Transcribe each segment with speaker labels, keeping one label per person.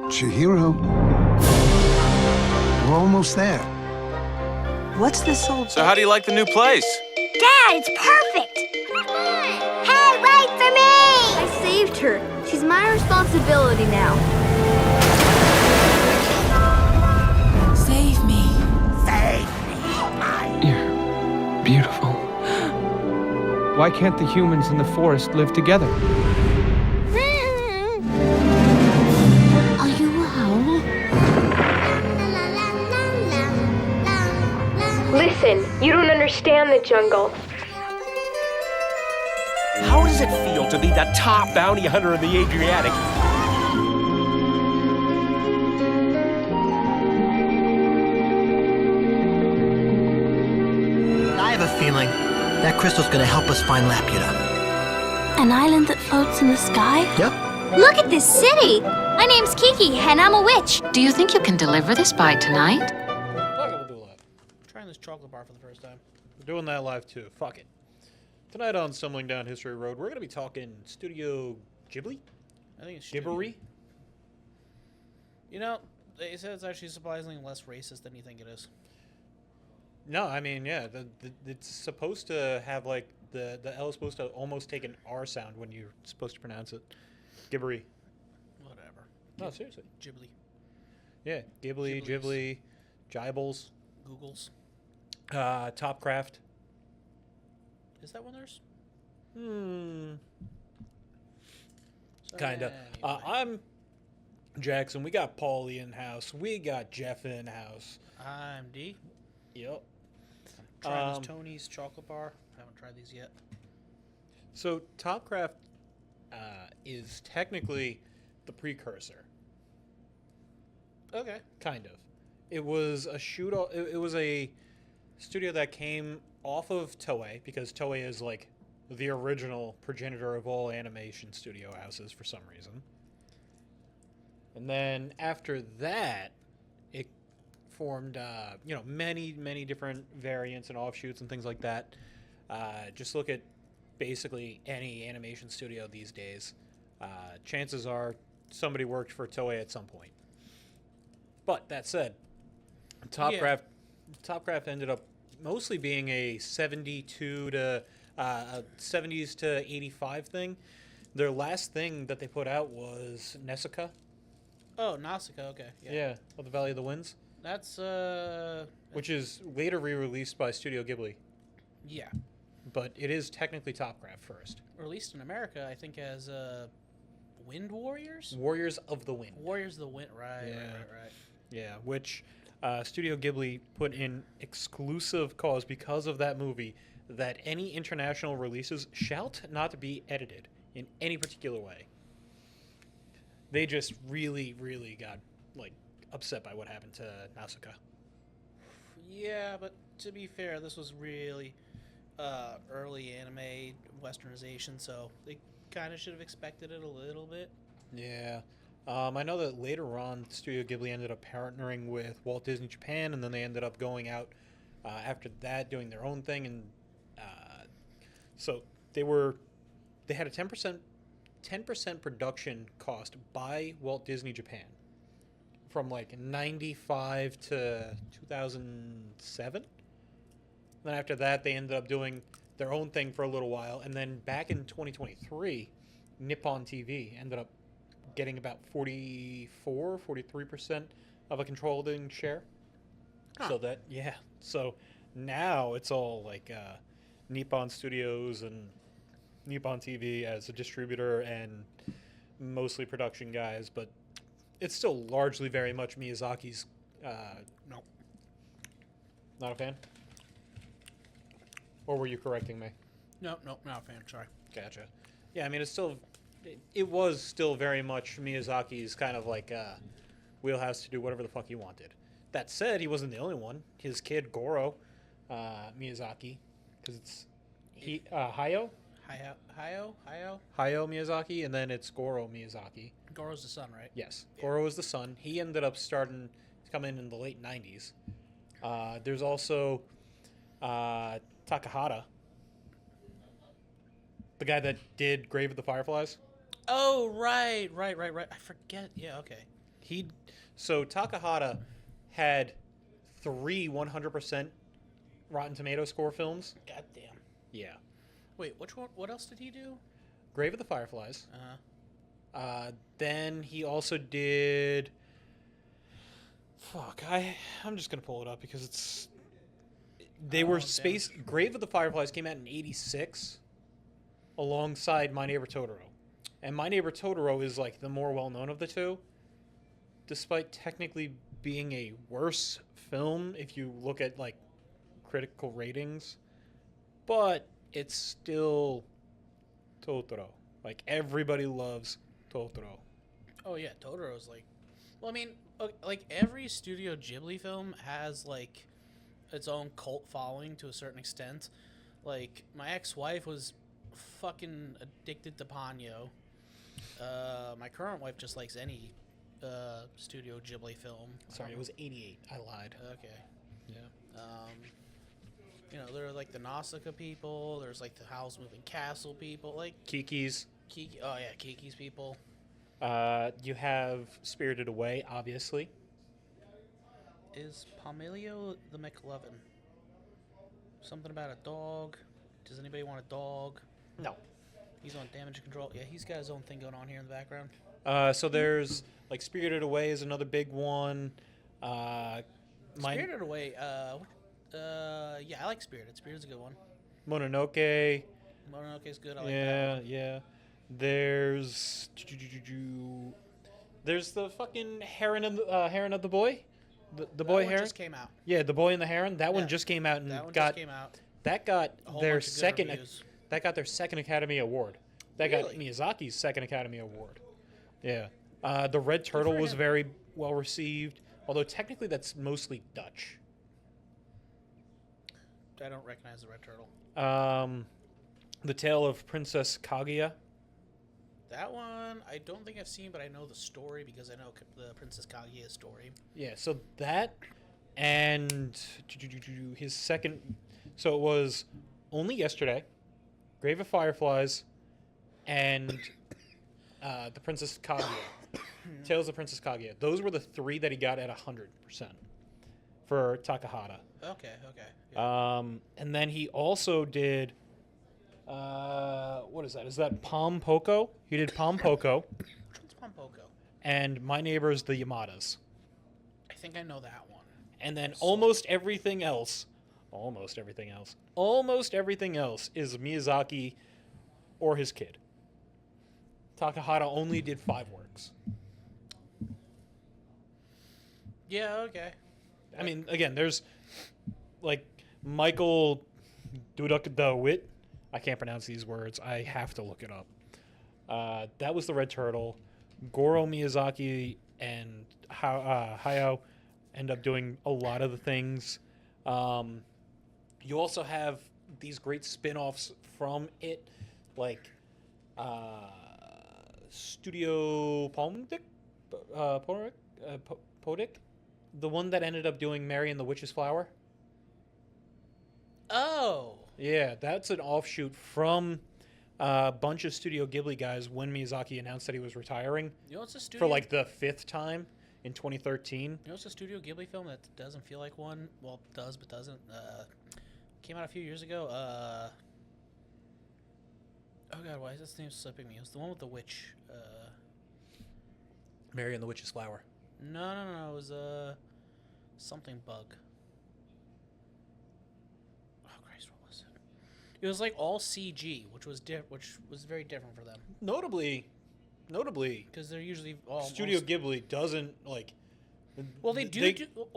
Speaker 1: Chihiro. We're almost there.
Speaker 2: What's this old...
Speaker 3: So how do you like the new place?
Speaker 4: Dad, it's perfect! Hey, wait for me! I saved her. She's my responsibility now.
Speaker 2: Save me.
Speaker 4: Save me.
Speaker 5: You're beautiful. Why can't the humans in the forest live together?
Speaker 4: Are you a howl?
Speaker 6: Listen, you don't understand the jungle.
Speaker 7: How does it feel to be the top bounty hunter in the Adriatic?
Speaker 8: I have a feeling that crystal's gonna help us find Laputa.
Speaker 4: An island that floats in the sky?
Speaker 8: Yep.
Speaker 4: Look at this city! My name's Kiki, and I'm a witch.
Speaker 9: Do you think you can deliver this by tonight?
Speaker 10: Fuck it, we'll do a live. I'm trying this chocolate bar for the first time. We're doing that live too. Fuck it. Tonight on Stumbling Down History Road, we're going to be talking Studio Ghibli?
Speaker 11: I think it's
Speaker 10: Ghibli?
Speaker 11: You know, they said it's actually surprisingly less racist than you think it is.
Speaker 10: No, I mean, yeah, it's supposed to have, like, the L is supposed to almost take an R sound when you're supposed to pronounce it. Ghibli.
Speaker 11: Whatever.
Speaker 10: No, seriously.
Speaker 11: Ghibli.
Speaker 10: Yeah, Ghibli, Jibles.
Speaker 11: Googles.
Speaker 10: Topcraft.
Speaker 11: Is that one theirs? So
Speaker 10: Kinda.
Speaker 11: anyway.
Speaker 10: I'm Jackson. We got Paulie in house. We got Jeff in house.
Speaker 11: I'm D.
Speaker 10: Yep.
Speaker 11: Trying this Tony's chocolate bar. Haven't tried these yet.
Speaker 10: So Topcraft is technically the precursor.
Speaker 11: Okay.
Speaker 10: Kind of. It was a it was a studio that came off of Toei, because Toei is like the original progenitor of all animation studio houses for some reason. And then after that, it formed many different variants and offshoots and things like that. Just look at basically any animation studio these days. Chances are somebody worked for Toei at some point. But that said, Topcraft ended up mostly being a 72 to 70s to 85 thing. Their last thing that they put out was Nausicaa.
Speaker 11: Oh, Nausicaa. Okay.
Speaker 10: Yeah, of the Valley of the Winds.
Speaker 11: That's
Speaker 10: which is later re-released by Studio Ghibli.
Speaker 11: Yeah.
Speaker 10: But it is technically Topcraft first.
Speaker 11: Released in America, I think, as Wind Warriors.
Speaker 10: Warriors of the Wind.
Speaker 11: Warriors of the Wind. Right.
Speaker 10: Yeah, which Studio Ghibli put in exclusive cause because of that movie that any international releases shall not be edited in any particular way. They just really got like upset by what happened to Nausicaa.
Speaker 11: Yeah, but to be fair, this was really early anime westernization, so they kind of should have expected it a little bit.
Speaker 10: Yeah. I know that later on, Studio Ghibli ended up partnering with Walt Disney Japan, and then they ended up going out after that, doing their own thing, and so they had a 10% production cost by Walt Disney Japan from like 95 to 2007. Then after that, they ended up doing their own thing for a little while, and then back in 2023, Nippon TV ended up getting about 43% of a controlling share.
Speaker 11: Huh.
Speaker 10: So now it's all like Nippon Studios and Nippon TV as a distributor and mostly production guys, but it's still largely very much Miyazaki's.
Speaker 11: No.
Speaker 10: Not a fan? Or were you correcting me?
Speaker 11: No, not a fan. Sorry.
Speaker 10: Gotcha. Yeah, I mean, it was still very much Miyazaki's kind of like wheelhouse to do whatever the fuck he wanted. That said, he wasn't the only one. His kid Goro Miyazaki, because it's Hayao Miyazaki, and then it's Goro Miyazaki.
Speaker 11: Goro's the son, right?
Speaker 10: Yes, yeah. Goro is the son. He ended up starting to come in the late 90s. There's also Takahata, the guy that did Grave of the Fireflies.
Speaker 11: Oh, right. I forget. Yeah, okay.
Speaker 10: So Takahata had 3 100% Rotten Tomato score films.
Speaker 11: Goddamn.
Speaker 10: Yeah.
Speaker 11: Wait, which one? What else did he do?
Speaker 10: Grave of the Fireflies.
Speaker 11: Uh-huh.
Speaker 10: Then he also did. Fuck, I'm just gonna pull it up because it's. They were space. Grave of the Fireflies came out in '86, alongside My Neighbor Totoro, and My Neighbor Totoro is like the more well-known of the two, despite technically being a worse film if you look at like critical ratings, but it's still Totoro. Like everybody loves Totoro.
Speaker 11: Oh yeah, Totoro's like. Well, I mean, like every Studio Ghibli film has like its own cult following to a certain extent. Like my ex-wife was fucking addicted to Ponyo. My current wife just likes any Studio Ghibli film.
Speaker 10: Sorry, it was '88. I lied.
Speaker 11: Okay.
Speaker 10: Yeah.
Speaker 11: You know, there are like the Nausicaa people. There's like the Howl's Moving Castle people. Like
Speaker 10: Kiki's.
Speaker 11: Kiki. Oh yeah, Kiki's people.
Speaker 10: You have Spirited Away, obviously.
Speaker 11: Is Pomelio the McLovin? Something about a dog. Does anybody want a dog?
Speaker 10: No.
Speaker 11: He's on damage control. Yeah, he's got his own thing going on here in the background.
Speaker 10: So there's like Spirited Away is another big one.
Speaker 11: Spirited Away. Yeah, I like Spirited. Spirited's a good one.
Speaker 10: Mononoke.
Speaker 11: Mononoke's good. I like that one.
Speaker 10: Yeah. There's the fucking Heron of the Boy. The boy
Speaker 11: one
Speaker 10: heron
Speaker 11: just came out.
Speaker 10: Yeah, the boy and the heron. That one
Speaker 11: Yeah.
Speaker 10: just came out and
Speaker 11: That one
Speaker 10: got
Speaker 11: just came out.
Speaker 10: that got
Speaker 11: A whole
Speaker 10: their
Speaker 11: bunch of good
Speaker 10: second.
Speaker 11: reviews.
Speaker 10: That got their second Academy Award. That got
Speaker 11: Really?
Speaker 10: Miyazaki's second Academy Award. Yeah. The Red Turtle
Speaker 11: for
Speaker 10: was
Speaker 11: him.
Speaker 10: very well received, although technically that's mostly Dutch.
Speaker 11: I don't recognize the Red Turtle.
Speaker 10: The Tale of Princess Kaguya.
Speaker 11: That one I don't think I've seen, but I know the story because I know the Princess Kaguya story.
Speaker 10: Yeah, so that and his second. So it was Only Yesterday, Grave of Fireflies, and the Princess Kaguya. Tales of Princess Kaguya. Those were the 3 that he got at 100% for Takahata.
Speaker 11: Okay. Yeah.
Speaker 10: And then he also did. What is that? Is that Palm Poco? He did Palm Poco.
Speaker 11: Which one's Pompoko?
Speaker 10: And My Neighbors, the Yamadas.
Speaker 11: I think I know that one.
Speaker 10: And then almost everything else is Miyazaki or his kid. Takahata only did 5 works.
Speaker 11: Yeah. Okay.
Speaker 10: I mean, again, there's like Michael Duduk the Wit. I can't pronounce these words. I have to look it up. That was the Red Turtle. Goro Miyazaki and Hayao end up doing a lot of the things. You also have these great spin-offs from it, like Studio Podic, the one that ended up doing Mary and the Witch's Flower.
Speaker 11: Oh.
Speaker 10: Yeah, that's an offshoot from a bunch of Studio Ghibli guys when Miyazaki announced that he was retiring
Speaker 11: You know what's a studio?
Speaker 10: for like the 5th time in 2013.
Speaker 11: You know what's a Studio Ghibli film that doesn't feel like one? Well, does but doesn't. Came out a few years ago. Oh god, why is this name slipping me? It was the one with the witch.
Speaker 10: Mary and the Witch's Flower.
Speaker 11: No. It was something bug. Oh Christ, what was it? It was like all CG, which was very different for them
Speaker 10: Notably,
Speaker 11: because they're usually all
Speaker 10: Studio Ghibli doesn't like.
Speaker 11: Well, they do.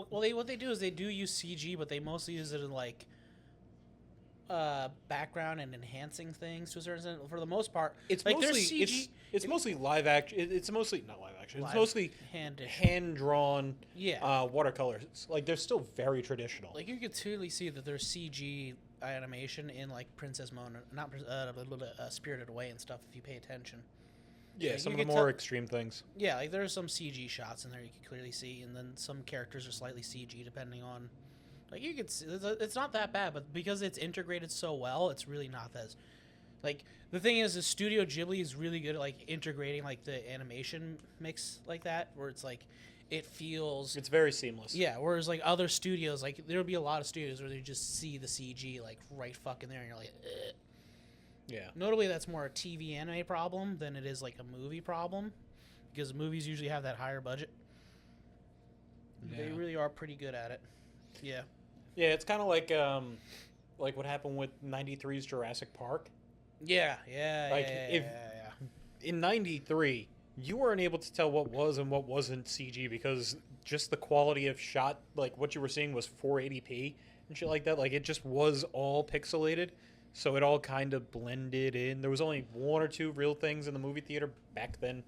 Speaker 11: What they do is they do use CG, but they mostly use it in like background and enhancing things to a certain extent. For the most part,
Speaker 10: It's
Speaker 11: like,
Speaker 10: mostly
Speaker 11: there's CG.
Speaker 10: it's mostly live action. It's mostly not live action. It's
Speaker 11: Live,
Speaker 10: mostly
Speaker 11: hand-ish.
Speaker 10: hand drawn.
Speaker 11: Yeah.
Speaker 10: Watercolors. Like they're still very traditional.
Speaker 11: Like you could clearly see that there's CG animation in like Princess Mona, not Spirited Away and stuff. If you pay attention.
Speaker 10: yeah,
Speaker 11: like,
Speaker 10: some
Speaker 11: you
Speaker 10: of the
Speaker 11: could
Speaker 10: more
Speaker 11: tell-
Speaker 10: extreme things.
Speaker 11: Yeah, like there's some CG shots in there you can clearly see, and then some characters are slightly CG depending on. Like you could see, it's not that bad, but because it's integrated so well, it's really not as Like the thing is Studio Ghibli is really good at like integrating like the animation mix like that, where it's like it feels
Speaker 10: It's very seamless.
Speaker 11: yeah. Whereas like other studios, like there'll be a lot of studios where they just see the CG like right fucking there, and you're like, ugh.
Speaker 10: Yeah.
Speaker 11: Notably, that's more a TV anime problem than it is like a movie problem, because movies usually have that higher budget. They
Speaker 10: Yeah.
Speaker 11: really are pretty good at it. Yeah.
Speaker 10: Yeah, it's kind of like what happened with '93's Jurassic Park.
Speaker 11: Yeah. Yeah.
Speaker 10: Like,
Speaker 11: yeah,
Speaker 10: if-
Speaker 11: yeah.
Speaker 10: In '93, you weren't able to tell what was and what wasn't CG because just the quality of shot, like what you were seeing was 480p and shit like that. Like it just was all pixelated, so it all kind of blended in. There was only one or two real things in the movie theater back then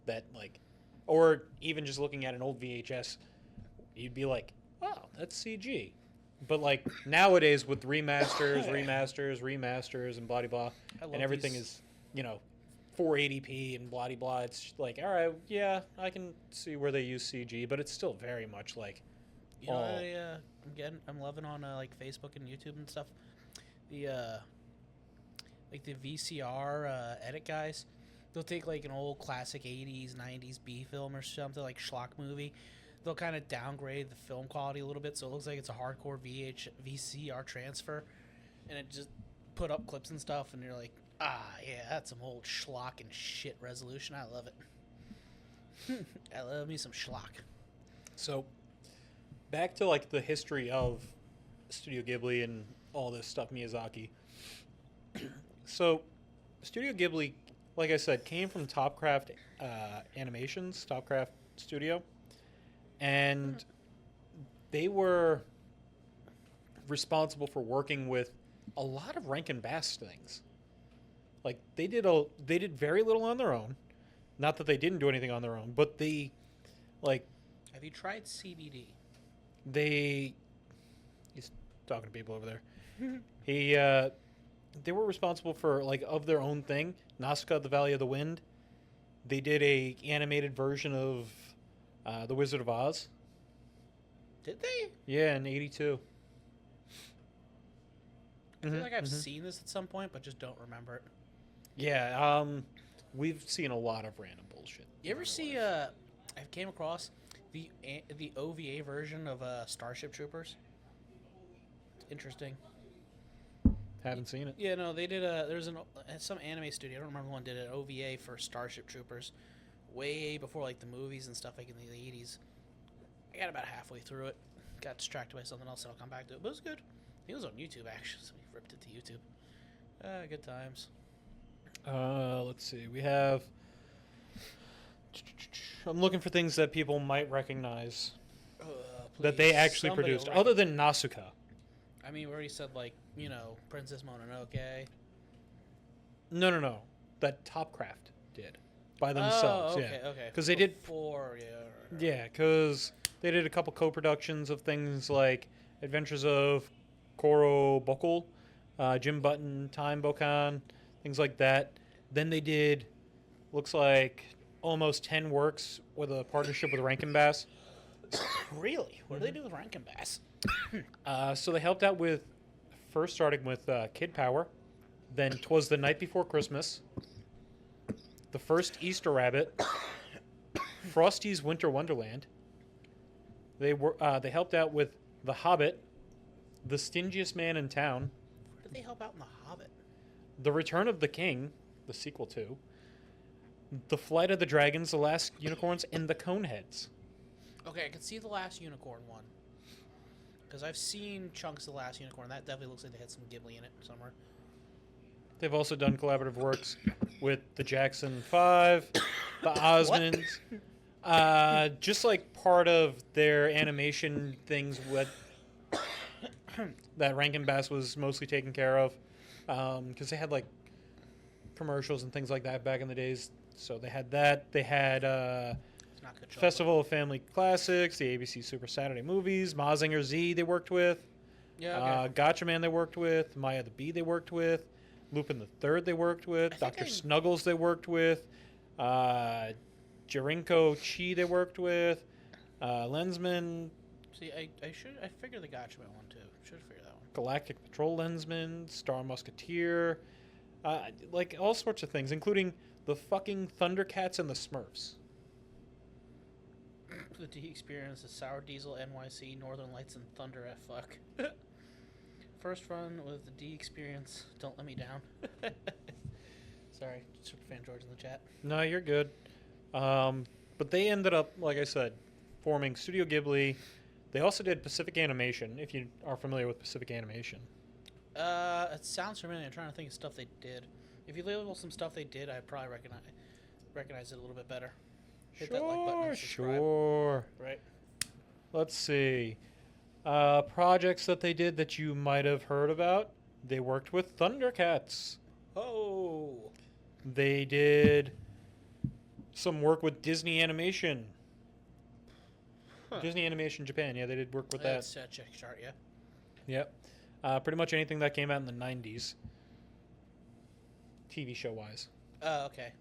Speaker 10: that like, or even just looking at an old VHS, you'd be like, oh, that's CG. But like nowadays with remasters, and blah blah,
Speaker 11: I love
Speaker 10: and everything
Speaker 11: these-
Speaker 10: is, 480p and blah blah. It's like, all right, yeah, I can see where they use CG, but it's still very much like,
Speaker 11: You know, I'm loving on like Facebook and YouTube and stuff. The like the VCR edit guys, they'll take like an old classic '80s, '90s B film or something like schlock movie. They'll kind of downgrade the film quality a little bit, so it looks like it's a hardcore VCR transfer, and it just put up clips and stuff, and you're like, ah, yeah, that's some old schlock and shit resolution. I love it. I love me some schlock.
Speaker 10: so. Back to like the history of Studio Ghibli and all this stuff, Miyazaki. So, Studio Ghibli, like I said, came from Topcraft Animations, Topcraft Studio, and they were responsible for working with a lot of Rankin Bass things. Like they did very little on their own. Not that they didn't do anything on their own, but they like
Speaker 11: Have you tried CBD?
Speaker 10: he's talking to people over there. They were responsible for like of their own thing. Nausicaa, the Valley of the Wind. They did a animated version of The Wizard of Oz.
Speaker 11: Did they?
Speaker 10: Yeah, in '82.
Speaker 11: I feel like I've seen this at some point, but just don't remember it.
Speaker 10: Yeah, we've seen a lot of random bullshit.
Speaker 11: You ever see? I came across the OVA version of Starship Troopers. It's interesting.
Speaker 10: Haven't seen it.
Speaker 11: Yeah, no, they did there's some anime studio. I don't remember one did an OVA for Starship Troopers, way before like the movies and stuff like in the '80s. I got about halfway through it, got distracted by something else, and I'll come back to it. But it was good. It was on YouTube actually, so we ripped it to YouTube. Good times.
Speaker 10: Let's see. We have. I'm looking for things that people might recognize that they
Speaker 11: Please,
Speaker 10: actually
Speaker 11: somebody
Speaker 10: produced,
Speaker 11: will
Speaker 10: other than Nausicaa.
Speaker 11: I mean, we already said like Princess Mononoke.
Speaker 10: No. That Topcraft did by themselves.
Speaker 11: Oh, okay,
Speaker 10: yeah.
Speaker 11: okay.
Speaker 10: Because they did.
Speaker 11: Before, yeah. Right.
Speaker 10: Yeah, because they did a couple co-productions of things like Adventures of Koro Bokul, Jim Button, Time Bokan, things like that. Then they did, looks like, almost 10 works with a partnership with Rankin Bass.
Speaker 11: Really? What do they do with Rankin Bass?
Speaker 10: So they helped out with, first starting with Kid Power, then 'Twas the Night Before Christmas, The First Easter Rabbit, Frosty's Winter Wonderland. They helped out with The Hobbit, The Stingiest Man in Town,
Speaker 11: Where did they help out in The Hobbit?
Speaker 10: The Return of the King, the sequel to, The Flight of the Dragons, The Last Unicorns, and The Coneheads.
Speaker 11: Okay, I can see The Last Unicorn one. Because I've seen chunks of The Last Unicorn. That definitely looks like they had some Ghibli in it somewhere.
Speaker 10: They've also done collaborative works with the Jackson 5, the Osmonds. Just like part of their animation things with that Rankin Bass was mostly taken care of. Because they had like commercials and things like that back in the days. So they had that. They had
Speaker 11: It's not good.
Speaker 10: Festival of Family Classics, the ABC Super Saturday Movies, Mazinger Z they worked with.
Speaker 11: Yeah, okay.
Speaker 10: Gotcha Man they worked with. Maya the Bee they worked with. Lupin the Third they worked with.
Speaker 11: think
Speaker 10: Dr.
Speaker 11: I-
Speaker 10: Snuggles they worked with. Jarinko Chi they worked with. Lensman,
Speaker 11: See, I figured the Gotcha Man one too. Should have figured that one.
Speaker 10: Galactic Patrol Lensman, Star Musketeer, Like all sorts of things, including the fucking Thundercats and the Smurfs.
Speaker 11: The D experience is Sour Diesel, NYC, Northern Lights, and Thunder F fuck. First run with the D experience. Don't let me down. Sorry, Superfan George in the chat.
Speaker 10: No, you're good. But they ended up, like I said, forming Studio Ghibli. They also did Pacific Animation, if you are familiar with Pacific Animation.
Speaker 11: It sounds familiar. I'm trying to think of stuff they did. If you label some stuff they did, I'd probably recognize it a little bit better. Hit that like button and subscribe.
Speaker 10: Sure.
Speaker 11: Right.
Speaker 10: Let's see. Projects that they did that you might have heard about. They worked with Thundercats.
Speaker 11: Oh.
Speaker 10: They did some work with Disney Animation.
Speaker 11: Huh.
Speaker 10: Disney Animation Japan. Yeah, they did work with that.
Speaker 11: That's check chart, yeah.
Speaker 10: Yep. Pretty much anything that came out in the 90s. TV show wise.
Speaker 11: Oh, okay.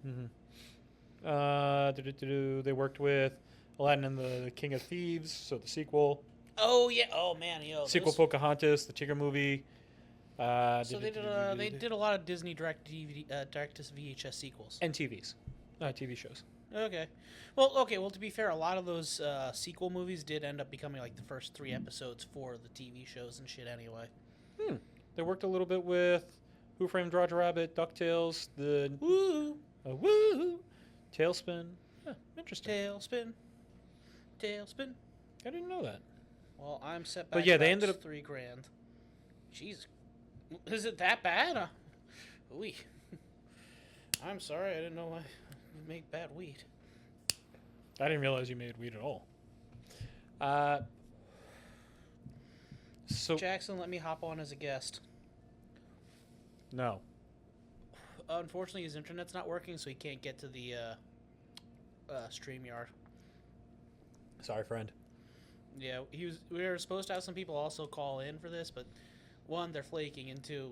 Speaker 10: They worked with Aladdin and the King of Thieves, so the sequel.
Speaker 11: Oh yeah. Oh man, yo.
Speaker 10: Sequel Pocahontas, the Tigger movie.
Speaker 11: So they did a lot of Disney direct to VHS sequels
Speaker 10: and TVs, TV shows.
Speaker 11: Okay. Well, to be fair, a lot of those sequel movies did end up becoming like the first 3 episodes for the TV shows and shit anyway.
Speaker 10: They worked a little bit with Who Framed Roger Rabbit, DuckTales, the
Speaker 11: Woo!
Speaker 10: Tailspin. Huh, interesting.
Speaker 11: Tailspin.
Speaker 10: I didn't know that.
Speaker 11: Well, I'm set back.
Speaker 10: But yeah, they
Speaker 11: about
Speaker 10: ended up
Speaker 11: $3,000. Jeez, is it that bad? Ooh. I'm sorry, I didn't know I made bad weed.
Speaker 10: I didn't realize you made weed at all. So
Speaker 11: Jackson, let me hop on as a guest.
Speaker 10: no.
Speaker 11: Unfortunately, his internet's not working, so he can't get to the StreamYard.
Speaker 10: Sorry, friend.
Speaker 11: Yeah, we were supposed to have some people also call in for this, but 1, they're flaking, and 2,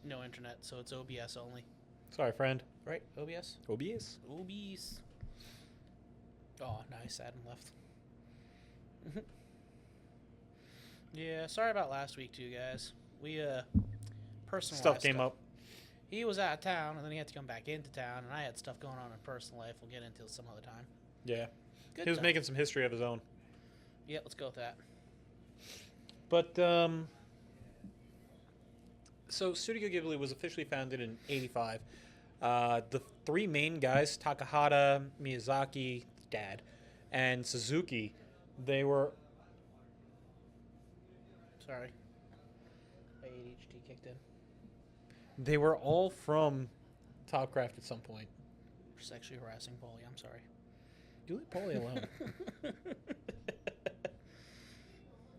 Speaker 11: no internet, so it's OBS only.
Speaker 10: Sorry, friend.
Speaker 11: Right? OBS?
Speaker 10: OBS.
Speaker 11: OBS. Oh, nice. Adam left. Yeah, sorry about last week, too, guys. We, personal
Speaker 10: Stuff came up.
Speaker 11: He was out of town, and then he had to come back into town, and I had stuff going on in personal life we'll get into some other time.
Speaker 10: Yeah.
Speaker 11: Good
Speaker 10: He was
Speaker 11: time.
Speaker 10: making some history of his own.
Speaker 11: Yeah, let's go with that.
Speaker 10: But, so Studio Ghibli was officially founded in 85. The 3 main guys, Takahata, Miyazaki, dad, and Suzuki, they were...
Speaker 11: Sorry. My ADHD kicked in.
Speaker 10: They were all from Topcraft at some point.
Speaker 11: Sexually harassing Paulie, I'm sorry.
Speaker 10: You leave Paulie alone.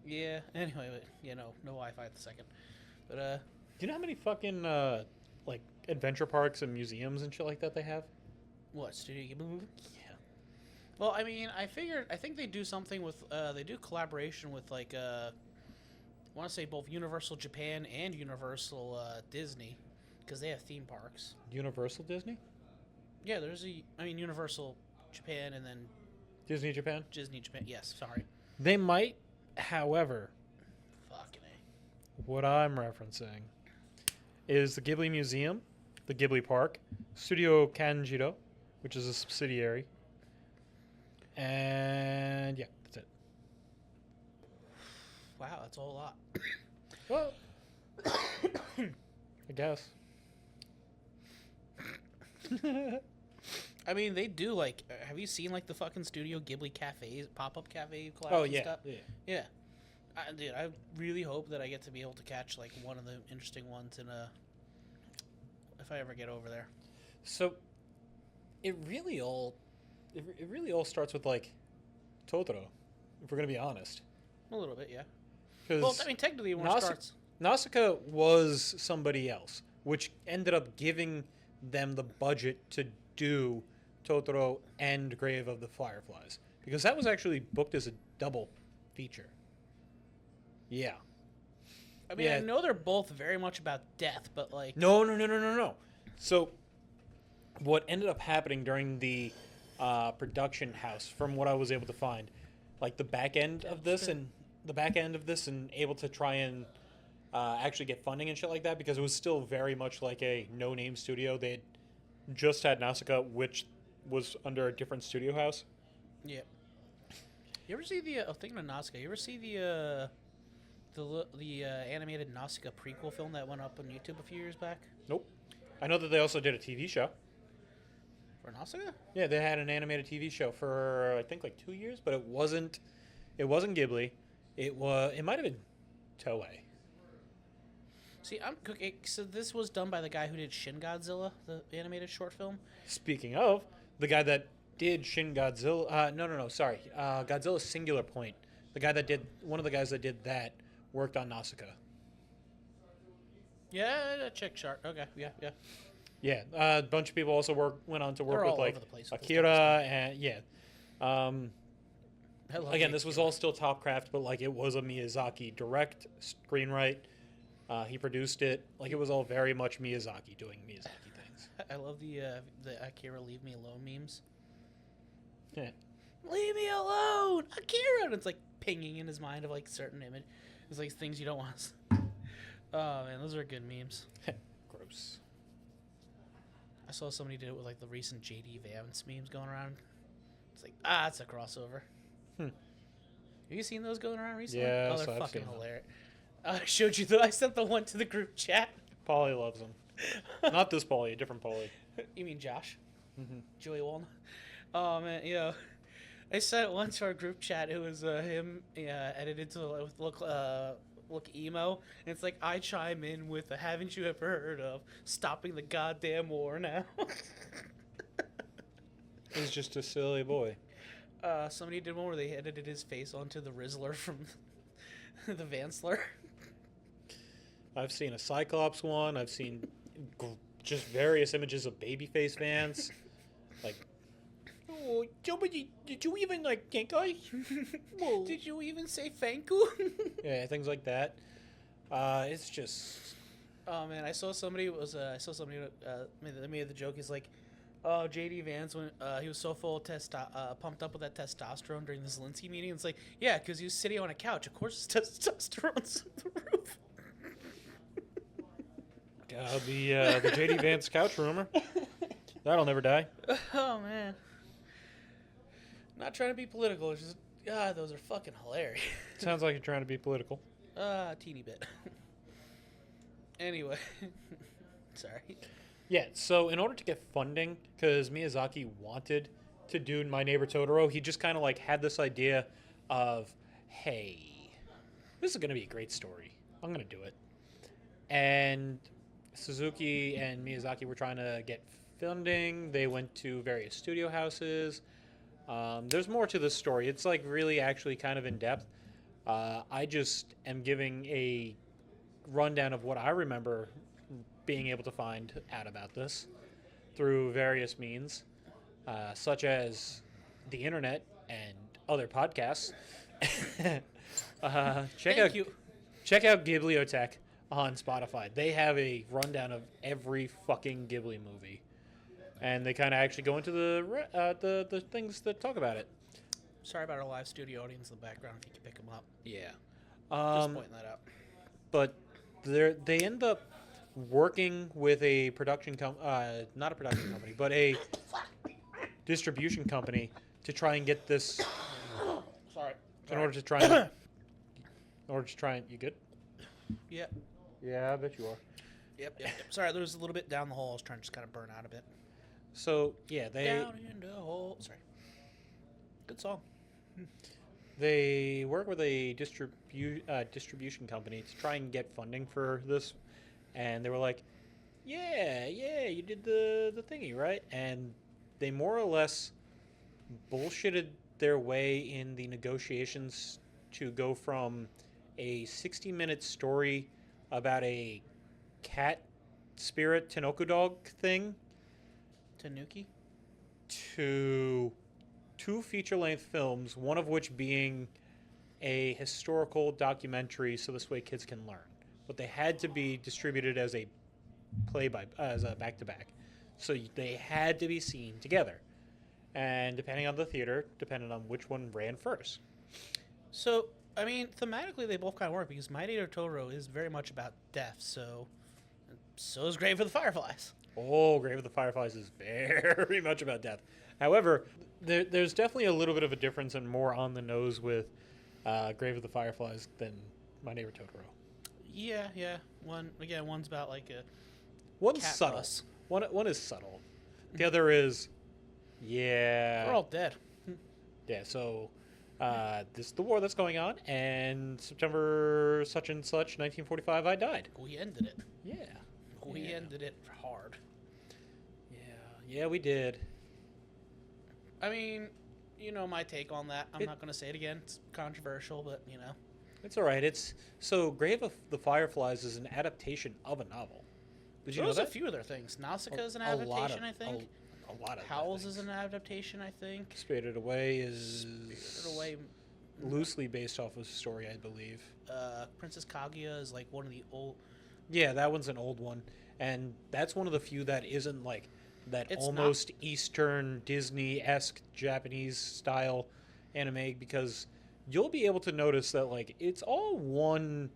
Speaker 11: Yeah, anyway, but, no Wi-Fi at the second. But,
Speaker 10: Do you know how many fucking, like, adventure parks and museums and shit like that they have?
Speaker 11: what, Studio Ghibli?
Speaker 10: Yeah.
Speaker 11: Well, I mean, I think they do something with, they do collaboration with, like, I want to say both Universal Japan and Universal Disney, because they have theme parks.
Speaker 10: Universal Disney?
Speaker 11: Yeah, Universal Japan and then
Speaker 10: Disney Japan?
Speaker 11: Disney Japan. Yes, sorry.
Speaker 10: They might, however,
Speaker 11: Fucking A.
Speaker 10: what I'm referencing is the Ghibli Museum, the Ghibli Park, Studio Kanjiro, which is a subsidiary, and yeah, that's it.
Speaker 11: Wow, that's a whole lot.
Speaker 10: Well, I guess.
Speaker 11: I mean, they do, like, have you seen, like, the fucking Studio Ghibli cafes, pop-up cafe collabs
Speaker 10: Oh,
Speaker 11: and
Speaker 10: yeah,
Speaker 11: stuff?
Speaker 10: yeah.
Speaker 11: Yeah. Dude, I really hope that I get to be able to catch, like, one of the interesting ones in if I ever get over there.
Speaker 10: So, it really all starts with, like, Totoro, if we're gonna be honest.
Speaker 11: A little bit, yeah.
Speaker 10: Because
Speaker 11: Well, I mean, technically, when it starts...
Speaker 10: Nausicaa was somebody else, which ended up giving them the budget to do Totoro and Grave of the Fireflies, because that was actually booked as a double feature. Yeah.
Speaker 11: I mean,
Speaker 10: Yeah.
Speaker 11: I know they're both very much about death, but, like...
Speaker 10: No. So, what ended up happening during the production house, from what I was able to find, like the back end of this and able to try and actually get funding and shit like that, because it was still very much like a no-name studio. They just had Nausicaa, which was under a different studio house.
Speaker 11: Yeah. You ever see the thinking of Nausicaa? You ever see the animated Nausicaa prequel film that went up on YouTube a few years back?
Speaker 10: Nope. I know that they also did a TV show.
Speaker 11: For Nausicaa?
Speaker 10: Yeah, they had an animated TV show for I think like 2 years, but it wasn't Ghibli. It might have been Toei.
Speaker 11: See, so this was done by the guy who did Shin Godzilla, the animated short film.
Speaker 10: Speaking of, the guy that did Shin Godzilla, no, sorry, Godzilla Singular Point. One of the guys that did that worked on Nausicaa.
Speaker 11: Yeah, check chart. Okay, yeah.
Speaker 10: Yeah, a bunch of people also went on to work
Speaker 11: They're
Speaker 10: with
Speaker 11: all
Speaker 10: like
Speaker 11: over the place with this
Speaker 10: Akira and yeah.
Speaker 11: I love
Speaker 10: Again,
Speaker 11: the
Speaker 10: this was
Speaker 11: Akira.
Speaker 10: all still top craft, but like it was a Miyazaki direct screenwrite. He produced it. Like it was all very much Miyazaki doing Miyazaki things.
Speaker 11: I love the Akira "Leave Me Alone" memes.
Speaker 10: Yeah.
Speaker 11: Leave me alone, Akira! And it's like pinging in his mind of like certain image. It's like things you don't want to. Oh man, those are good memes.
Speaker 10: Gross.
Speaker 11: I saw somebody did it with like the recent JD Vance memes going around. It's like, it's a crossover. Have you seen those going around recently?
Speaker 10: Yeah,
Speaker 11: Oh, they're
Speaker 10: I've
Speaker 11: fucking
Speaker 10: seen them.
Speaker 11: hilarious. I showed you I sent the one to the group chat.
Speaker 10: Polly loves them. Not this Polly, a different Polly.
Speaker 11: You mean Josh? Joey Walnut? Oh man, I sent one to our group chat. It was him edited to look emo. And it's like, I chime in with a "Haven't you ever heard of stopping the goddamn war now?"
Speaker 10: He's just a silly boy.
Speaker 11: Somebody did one where they edited his face onto the Rizzler from the Vansler.
Speaker 10: I've seen a Cyclops one. I've seen just various images of babyface Vance. Like, oh, somebody, did you even like Genkai?
Speaker 11: Did you even say Fanku?
Speaker 10: Yeah, things like that. It's just.
Speaker 11: Oh man, I saw somebody made the joke. He's like, "Oh, JD Vance, when he was so full of pumped up with that testosterone during the Zelensky meeting." It's like, yeah, because he was sitting on a couch. Of course, his testosterone's through the roof.
Speaker 10: The JD Vance couch rumor. That'll never die.
Speaker 11: Oh man. Not trying to be political. It's just, those are fucking hilarious.
Speaker 10: Sounds like you're trying to be political.
Speaker 11: Teeny bit. Anyway, sorry.
Speaker 10: Yeah, so in order to get funding, because Miyazaki wanted to do My Neighbor Totoro, he just kind of like had this idea of, hey, this is going to be a great story. I'm going to do it. And Suzuki and Miyazaki were trying to get funding. They went to various studio houses. There's more to this story. It's like really actually kind of in depth. I just am giving a rundown of what I remember being able to find out about this through various means, such as the internet and other podcasts. Check out Ghibliotech on Spotify. They have a rundown of every fucking Ghibli movie, and they kind of actually go into the things that talk about it.
Speaker 11: Sorry about our live studio audience in the background. If you can pick them up,
Speaker 10: Yeah.
Speaker 11: just pointing that out.
Speaker 10: But they end up working with a not a production company, but a distribution company to try and get this.
Speaker 11: Sorry.
Speaker 10: In order to try and you good?
Speaker 11: Yep.
Speaker 10: Yeah, I bet you are.
Speaker 11: Yep. Sorry, there was a little bit down the hole. I was trying to just kind of burn out a bit.
Speaker 10: So yeah,
Speaker 11: Down in the hole. Sorry. Good song.
Speaker 10: they work with a distribution company to try and get funding for this, and they were like, yeah, you did the thingy, right? And they more or less bullshitted their way in the negotiations to go from a 60-minute story about a cat spirit Tenoku dog thing
Speaker 11: Tanuki?
Speaker 10: to 2 feature-length films, one of which being a historical documentary, so this way kids can learn. But they had to be distributed as a back-to-back, so they had to be seen together. And depending on the theater, depending on which one ran first.
Speaker 11: So, I mean, thematically, they both kind of work because My Neighbor Totoro is very much about death, so is Grave of the Fireflies.
Speaker 10: Oh, Grave of the Fireflies is very much about death. However, there's definitely a little bit of a difference and more on the nose with Grave of the Fireflies than My Neighbor Totoro.
Speaker 11: Yeah. One's about like a
Speaker 10: One's
Speaker 11: cat
Speaker 10: subtle.
Speaker 11: bus.
Speaker 10: One is subtle. The other is,
Speaker 11: They're all dead.
Speaker 10: yeah. So, this is the war that's going on, and September such and such, 1945, I died.
Speaker 11: We ended it.
Speaker 10: Yeah.
Speaker 11: We ended it hard.
Speaker 10: Yeah, we did.
Speaker 11: I mean, you know my take on that. I'm not going to say it again. It's controversial, but you know.
Speaker 10: It's all right. So Grave of the Fireflies is an adaptation of a novel. Did you know
Speaker 11: There's
Speaker 10: that?
Speaker 11: a few other things. Nausicaa is an
Speaker 10: A lot
Speaker 11: adaptation,
Speaker 10: of-
Speaker 11: I think.
Speaker 10: A lot of
Speaker 11: Howls
Speaker 10: things.
Speaker 11: is an adaptation, I think.
Speaker 10: Spirited Away is
Speaker 11: Spirited Away,
Speaker 10: loosely based off of a story, I believe.
Speaker 11: Princess Kaguya is like one of the old.
Speaker 10: Yeah, that one's an old one, and that's one of the few that isn't like that
Speaker 11: It's
Speaker 10: almost Eastern Disney-esque Japanese style anime, because you'll be able to notice that like it's all one.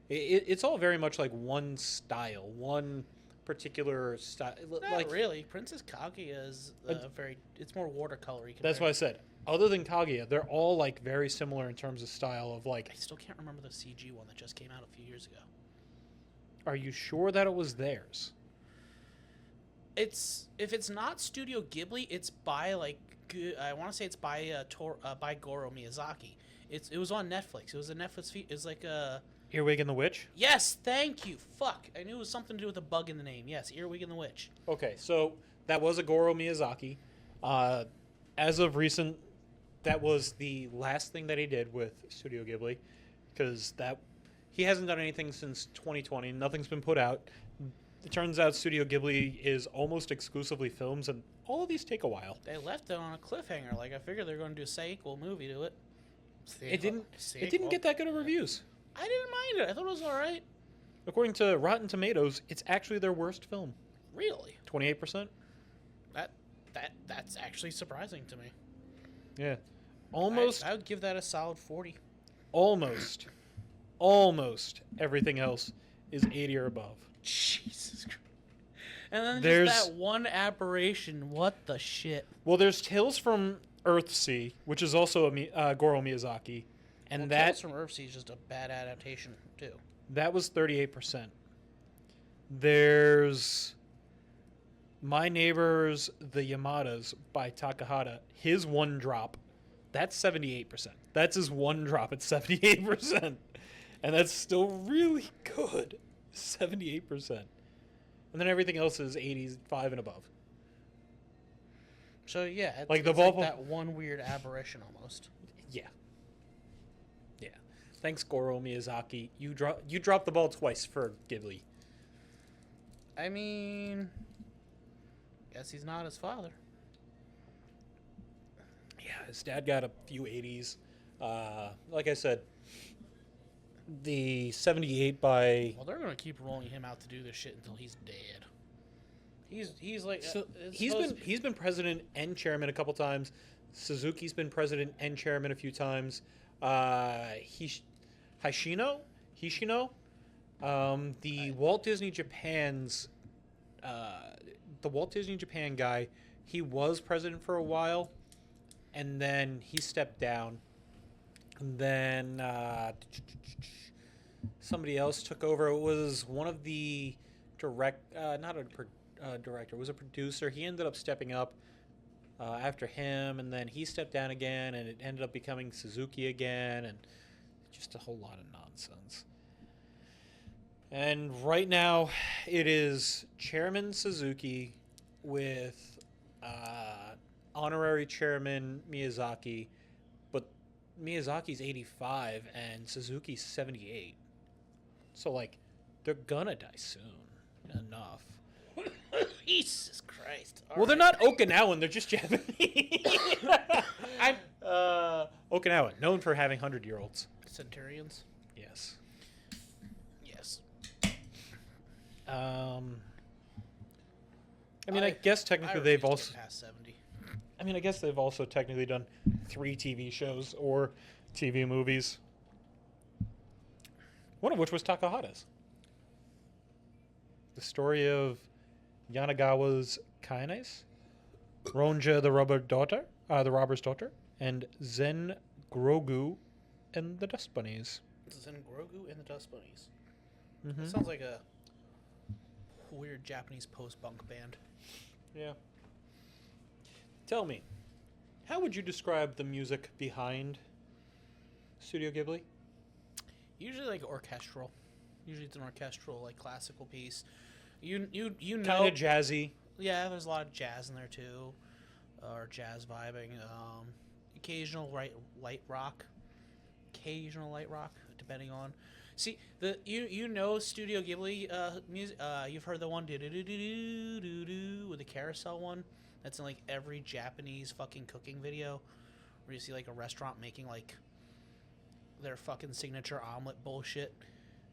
Speaker 10: It's all very much like one style, one particular style.
Speaker 11: Not
Speaker 10: like
Speaker 11: really. Princess Kaguya is very. It's more watercolory.
Speaker 10: That's why I said. Other than Kaguya, they're all like very similar in terms of style of like.
Speaker 11: I still can't remember the CG one that just came out a few years ago.
Speaker 10: Are you sure that it was theirs?
Speaker 11: If it's not Studio Ghibli, it's by like I want to say it's by Goro Miyazaki. It was on Netflix. It was a Netflix feed. It was like a
Speaker 10: Earwig and the Witch?
Speaker 11: Yes, thank you. Fuck. I knew it was something to do with a bug in the name. Yes, Earwig and the Witch.
Speaker 10: Okay, so that was a Goro Miyazaki. As of recent, that was the last thing that he did with Studio Ghibli, because he hasn't done anything since 2020. Nothing's been put out. It turns out Studio Ghibli is almost exclusively films, and all of these take a while.
Speaker 11: They left it on a cliffhanger. Like I figured they were going to do a sequel movie to it.
Speaker 10: It didn't get that good of reviews.
Speaker 11: I didn't mind it. I thought it was all right.
Speaker 10: According to Rotten Tomatoes, it's actually their worst film.
Speaker 11: Really?
Speaker 10: 28%.
Speaker 11: That's actually surprising to me.
Speaker 10: Yeah. Almost.
Speaker 11: I would give that a solid 40.
Speaker 10: Almost everything else is 80 or above.
Speaker 11: Jesus Christ. And then
Speaker 10: There's
Speaker 11: just that one aberration. What the shit?
Speaker 10: Well, there's Tales from Earthsea, which is also a Goro Miyazaki, and
Speaker 11: Tales from Earthsea is just a bad adaptation too.
Speaker 10: that was 38%. There's My Neighbors the Yamadas by Takahata. His one drop, that's 78%. That's his one drop at 78%, and that's still really good. 78%, and then everything else is 85 and above.
Speaker 11: So yeah,
Speaker 10: Like
Speaker 11: it's
Speaker 10: like
Speaker 11: that one weird aberration almost.
Speaker 10: Yeah. Thanks, Goro Miyazaki. You dropped the ball twice for Ghibli.
Speaker 11: I mean, guess he's not his father.
Speaker 10: Yeah, his dad got a few 80s. Like I said, the 78 by.
Speaker 11: Well, they're gonna keep rolling him out to do this shit until he's dead. He's like
Speaker 10: So he's been president and chairman a couple times. Suzuki's been president and chairman a few times. Hishino, the Walt Disney Japan's, the Walt Disney Japan guy, he was president for a while, and then he stepped down. And then somebody else took over. It was one of the not a director, it was a producer. He ended up stepping up after him, and then he stepped down again, and it ended up becoming Suzuki again, and just a whole lot of nonsense. And right now, it is Chairman Suzuki with honorary Chairman Miyazaki, but Miyazaki's 85 and Suzuki's 78. So, like, they're gonna die soon. Enough.
Speaker 11: Jesus Christ.
Speaker 10: Well, they're not Okinawan, they're just Japanese. Okinawa, known for having 100-year-olds.
Speaker 11: Centurions.
Speaker 10: Yes.
Speaker 11: Yes.
Speaker 10: I mean, I guess technically
Speaker 11: I
Speaker 10: they've
Speaker 11: refuse to
Speaker 10: also.
Speaker 11: get past 70.
Speaker 10: I guess they've also technically done 3 TV shows or TV movies. One of which was Takahata's. The story of Yanagawa's Kaines, Ronja the robber's daughter, and Zen Grogu and the Dust Bunnies.
Speaker 11: Zen Grogu and the Dust Bunnies.
Speaker 10: Mm-hmm.
Speaker 11: That sounds like a weird Japanese post-punk band.
Speaker 10: Yeah. Tell me, how would you describe the music behind Studio Ghibli?
Speaker 11: Usually like orchestral. Usually it's an orchestral, like classical piece. You know,
Speaker 10: Kind of jazzy.
Speaker 11: Yeah, there's a lot of jazz in there too, or jazz vibing. Occasional light rock, depending on. See you know Studio Ghibli music. You've heard the one do do do do do do with the carousel one. That's in like every Japanese fucking cooking video, where you see like a restaurant making like their fucking signature omelet bullshit,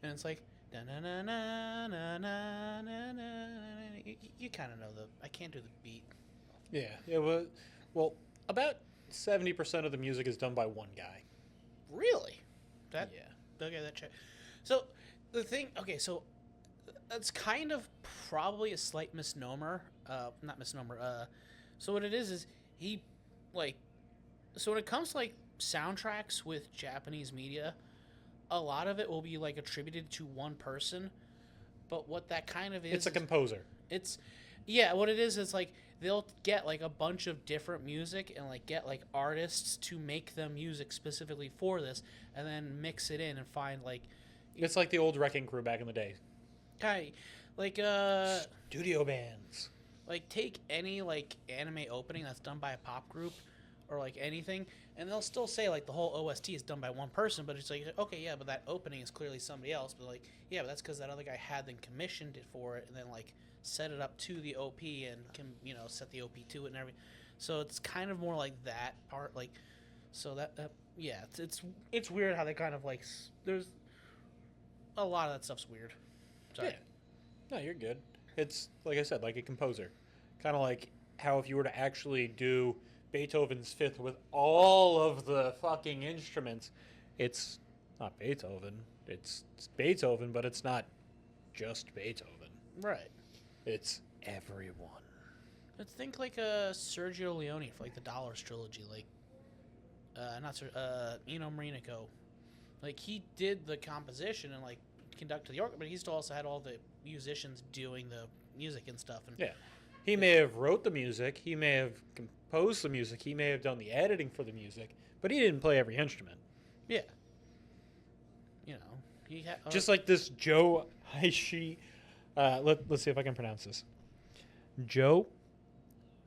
Speaker 11: and it's like na na na na na na na na. You kind of know the. I can't do the beat.
Speaker 10: Yeah. Well, about 70% of the music is done by one guy.
Speaker 11: Really? That
Speaker 10: Yeah.
Speaker 11: Okay, that check. So the thing. Okay, so that's kind of probably a slight misnomer. Not misnomer. So what it is he like. So when it comes to like soundtracks with Japanese media, a lot of it will be like attributed to one person. But what that kind of is,
Speaker 10: It's a composer.
Speaker 11: It's what it is like they'll get like a bunch of different music and like get like artists to make them music specifically for this, and then mix it in and find like
Speaker 10: It's like the old Wrecking Crew back in the day.
Speaker 11: kind of like
Speaker 10: Studio bands.
Speaker 11: like take any like anime opening that's done by a pop group or like anything, and they'll still say like the whole OST is done by one person, but it's like, okay, yeah, but that opening is clearly somebody else, but like, yeah, but that's because that other guy had them commissioned it for it and then like set it up to the OP and can set the OP to it and everything. So it's kind of more like that part, like, so that yeah, it's weird how they kind of like there's a lot of that stuff's weird. Sorry.
Speaker 10: Yeah. No, you're good. It's like I said, like a composer, kind of like how if you were to actually do Beethoven's Fifth with all of the fucking instruments, it's not Beethoven. It's Beethoven, but it's not just Beethoven.
Speaker 11: Right.
Speaker 10: It's everyone.
Speaker 11: Let's think like a Sergio Leone for like the Dollars trilogy, like Ennio Morricone. Like he did the composition and like conducted the orchestra, but he still also had all the musicians doing the music and stuff. And
Speaker 10: Yeah. He may have wrote the music, he may have composed the music, he may have done the editing for the music, but he didn't play every instrument.
Speaker 11: yeah, he had
Speaker 10: Just like this Joe Hisaishi. Let's see if I can pronounce this. Joe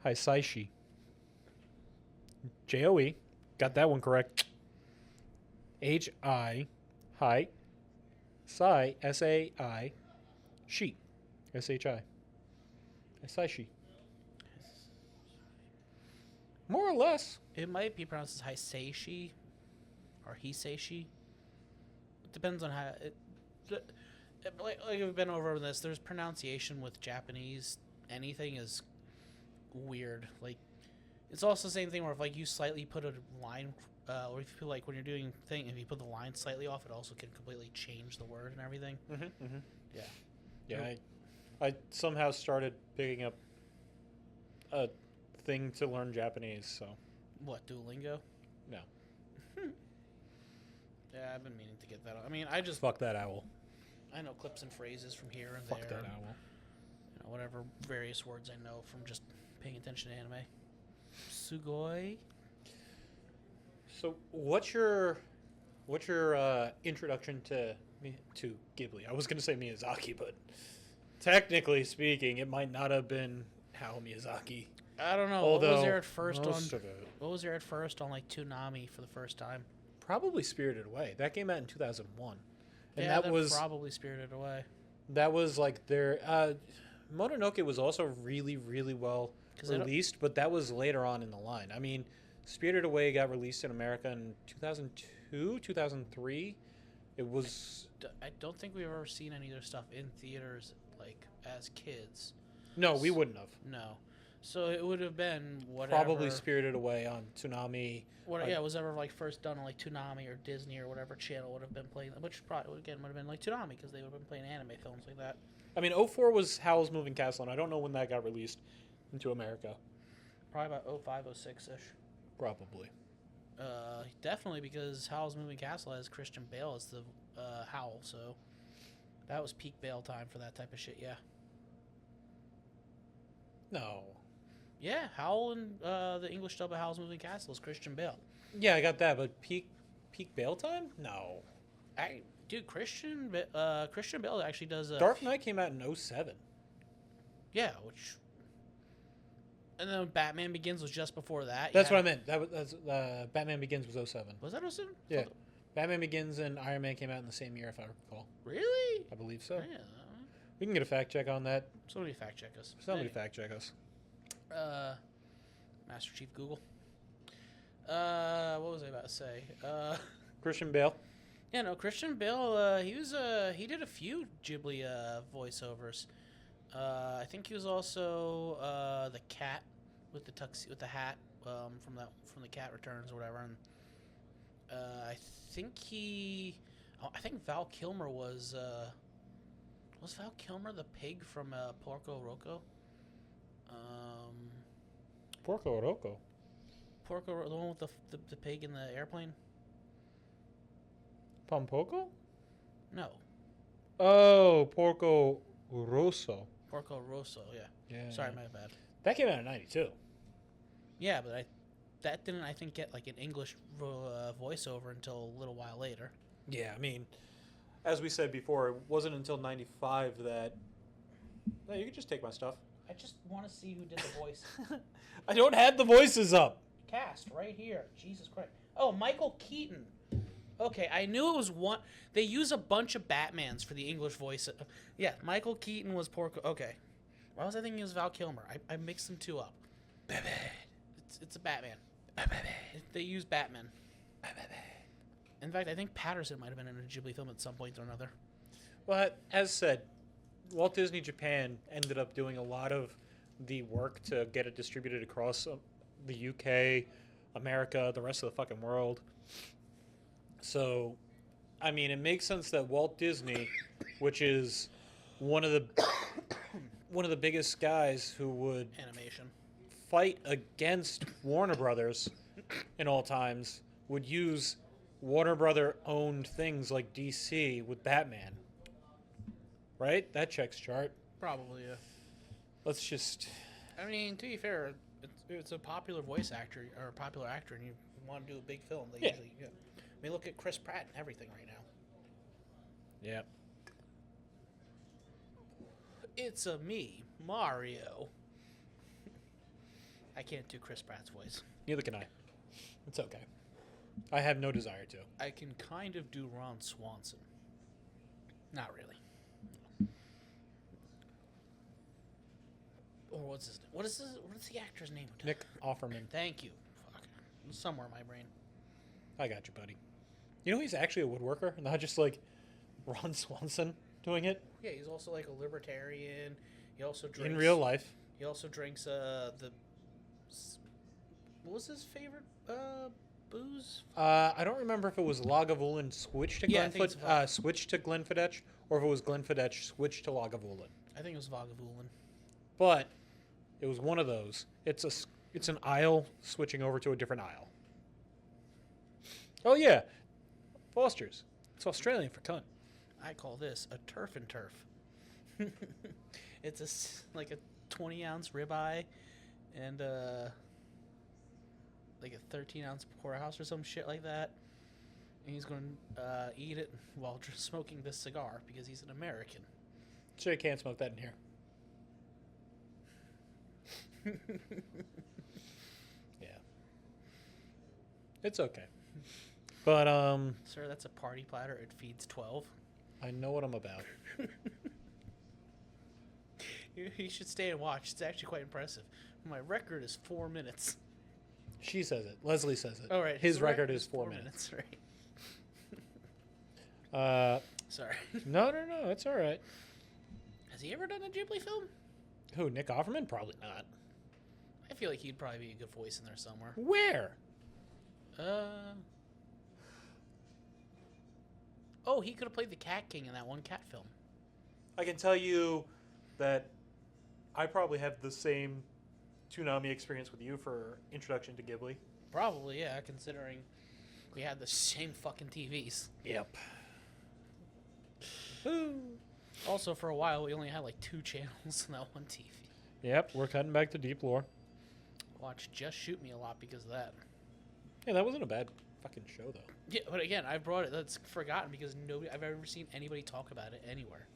Speaker 10: Hisaishi. Joe. Got that one correct. Hi. Sai. Sai. Shi. Shi. Hisaishi. More or less.
Speaker 11: It might be pronounced as Hisaishi or Hisaishi. It depends on how like we've been over this. There's pronunciation with Japanese. Anything is weird. Like it's also the same thing where if like you slightly put a line, or if you feel like when you're doing thing, if you put the line slightly off, it also can completely change the word and everything. Yeah.
Speaker 10: Yeah. I somehow started picking up a thing to learn Japanese. So
Speaker 11: What, Duolingo?
Speaker 10: no.
Speaker 11: Yeah, I've been meaning to get that. I mean, I just
Speaker 10: Fuck that owl.
Speaker 11: I know clips and phrases from here and
Speaker 10: Fuck
Speaker 11: there.
Speaker 10: that
Speaker 11: and,
Speaker 10: owl.
Speaker 11: Whatever various words I know from just paying attention to anime. Sugoi.
Speaker 10: So what's your introduction to Ghibli? I was gonna say Miyazaki, but technically speaking, it might not have been Hayao Miyazaki.
Speaker 11: I don't know.
Speaker 10: Although
Speaker 11: what was there at first
Speaker 10: most of it,
Speaker 11: What was there at first on like Toonami for the first time?
Speaker 10: probably Spirited Away. That came out in 2001, and
Speaker 11: yeah,
Speaker 10: that was
Speaker 11: probably Spirited Away.
Speaker 10: that was like their Mononoke was also really well
Speaker 11: 'Cause they don't-
Speaker 10: released, but that was later on in the line. I mean, Spirited Away got released in America in 2002, 2003. It was
Speaker 11: I don't think we've ever seen any of their stuff in theaters like as kids.
Speaker 10: no, we wouldn't have.
Speaker 11: No. So it would have been whatever.
Speaker 10: Probably Spirited Away on Toonami.
Speaker 11: Yeah, it was ever like first done on like Toonami or Disney or whatever channel would have been playing, which probably would have been like Toonami because they would have been playing anime films like that.
Speaker 10: I mean, '04 was Howl's Moving Castle, and I don't know when that got released into America.
Speaker 11: Probably about 05, 06 ish.
Speaker 10: Probably.
Speaker 11: Definitely because Howl's Moving Castle has Christian Bale as the Howl, so that was peak Bale time for that type of shit. Yeah.
Speaker 10: No.
Speaker 11: Yeah, Howl and the English dub of Howl's Moving Castle is Christian Bale.
Speaker 10: Yeah, I got that, but peak Bale time? No.
Speaker 11: Dude, Christian Bale actually does.
Speaker 10: Dark Knight came out in '07.
Speaker 11: Yeah, which. And then Batman Begins was just before that.
Speaker 10: That's what I meant. That's Batman Begins was '07.
Speaker 11: Was that 07?
Speaker 10: Yeah. Batman Begins and Iron Man came out in the same year, if I recall.
Speaker 11: Really?
Speaker 10: I believe so.
Speaker 11: Yeah.
Speaker 10: We can get a fact check on that.
Speaker 11: Somebody fact check us.
Speaker 10: Somebody fact check us.
Speaker 11: Master Chief Google. What was I about to say?
Speaker 10: Christian Bale.
Speaker 11: Yeah, no, Christian Bale. He did a few Ghibli voiceovers. I think he was also the cat with the hat from the Cat Returns or whatever. And I think Val Kilmer was Val Kilmer the pig from Porco Rosso?
Speaker 10: Porco Rosso.
Speaker 11: The one with the pig in the airplane?
Speaker 10: Pompoco?
Speaker 11: No.
Speaker 10: Oh, Porco Rosso.
Speaker 11: Porco Rosso, yeah.
Speaker 10: Yeah.
Speaker 11: Sorry, my bad.
Speaker 10: That came out in '92.
Speaker 11: Yeah, but that didn't, I think, get like an English voiceover until a little while later.
Speaker 10: Yeah, I mean, as we said before, it wasn't until '95 that. No, you can just take my stuff.
Speaker 11: I just want to see who did the voice.
Speaker 10: I don't have the voices up.
Speaker 11: Cast right here. Jesus Christ. Oh, Michael Keaton. Okay, I knew it was one. They use a bunch of Batmans for the English voice. Yeah, Michael Keaton was Porco. Okay. Why was I thinking it was Val Kilmer? I mixed them two up. Batman. It's a Batman. Batman. They use Batman. Batman. In fact, I think Patterson might have been in a Ghibli film at some point or another.
Speaker 10: But as said, Walt Disney Japan ended up doing a lot of the work to get it distributed across the UK, America, the rest of the fucking world. So, I mean, it makes sense that Walt Disney, which is one of the biggest guys who would
Speaker 11: Animation.
Speaker 10: fight against Warner Brothers in all times, would use Warner Brother owned things like DC with Batman. Right? That checks chart.
Speaker 11: Probably, yeah.
Speaker 10: Let's just.
Speaker 11: I mean, to be fair, it's a popular voice actor or a popular actor, and you want to do a big film. They usually, yeah. I mean, look at Chris Pratt and everything right now.
Speaker 10: Yeah.
Speaker 11: It's a me, Mario. I can't do Chris Pratt's voice.
Speaker 10: Neither can I. It's okay. I have no desire to.
Speaker 11: I can kind of do Ron Swanson. Not really. Or what's his name? What is the actor's name?
Speaker 10: Nick Offerman.
Speaker 11: Thank you. Fuck. It's somewhere in my brain.
Speaker 10: I got you, buddy. You know he's actually a woodworker, not just like Ron Swanson doing it
Speaker 11: Yeah, he's also like a libertarian. He also drinks
Speaker 10: in real life.
Speaker 11: He also drinks what was his favorite booze?
Speaker 10: I don't remember if it was Lagavulin switched to
Speaker 11: Yeah, I think it's
Speaker 10: switched to Glenfiddich, or if it was Glenfiddich switched to Lagavulin.
Speaker 11: I think it was Vagavulin.
Speaker 10: But it was one of those. It's an aisle switching over to a different aisle. Oh yeah, Foster's. It's Australian for cunt.
Speaker 11: I call this a turf and turf. It's like a 20-ounce ribeye and like a 13-ounce powerhouse or some shit like that. And he's going to eat it while smoking this cigar because he's an American.
Speaker 10: Sure, you can't smoke that in here. Yeah. It's okay. But,
Speaker 11: Sir, that's a party platter. It feeds 12.
Speaker 10: I know what I'm about.
Speaker 11: You should stay and watch. It's actually quite impressive. My record is 4 minutes.
Speaker 10: She says it. Leslie says it.
Speaker 11: Oh, right.
Speaker 10: His record is 4 minutes.
Speaker 11: Right. Sorry.
Speaker 10: No. It's all right.
Speaker 11: Has he ever done a Ghibli film?
Speaker 10: Who, Nick Offerman? Probably not.
Speaker 11: feel like he'd probably be a good voice in there somewhere.
Speaker 10: Where?
Speaker 11: Oh, he could have played the Cat King in that one cat film.
Speaker 10: I can tell you that I probably have the same Toonami experience with you for introduction to Ghibli.
Speaker 11: Probably, yeah, considering we had the same fucking TVs.
Speaker 10: Yep.
Speaker 11: Also, for a while, we only had like 2 channels on that one TV.
Speaker 10: Yep, we're cutting back to Deep Lore.
Speaker 11: Watch Just Shoot Me a lot because of that.
Speaker 10: Yeah, that wasn't a bad fucking show, though.
Speaker 11: Yeah, but again, I brought it. That's forgotten because nobody I've ever seen anybody talk about it anywhere.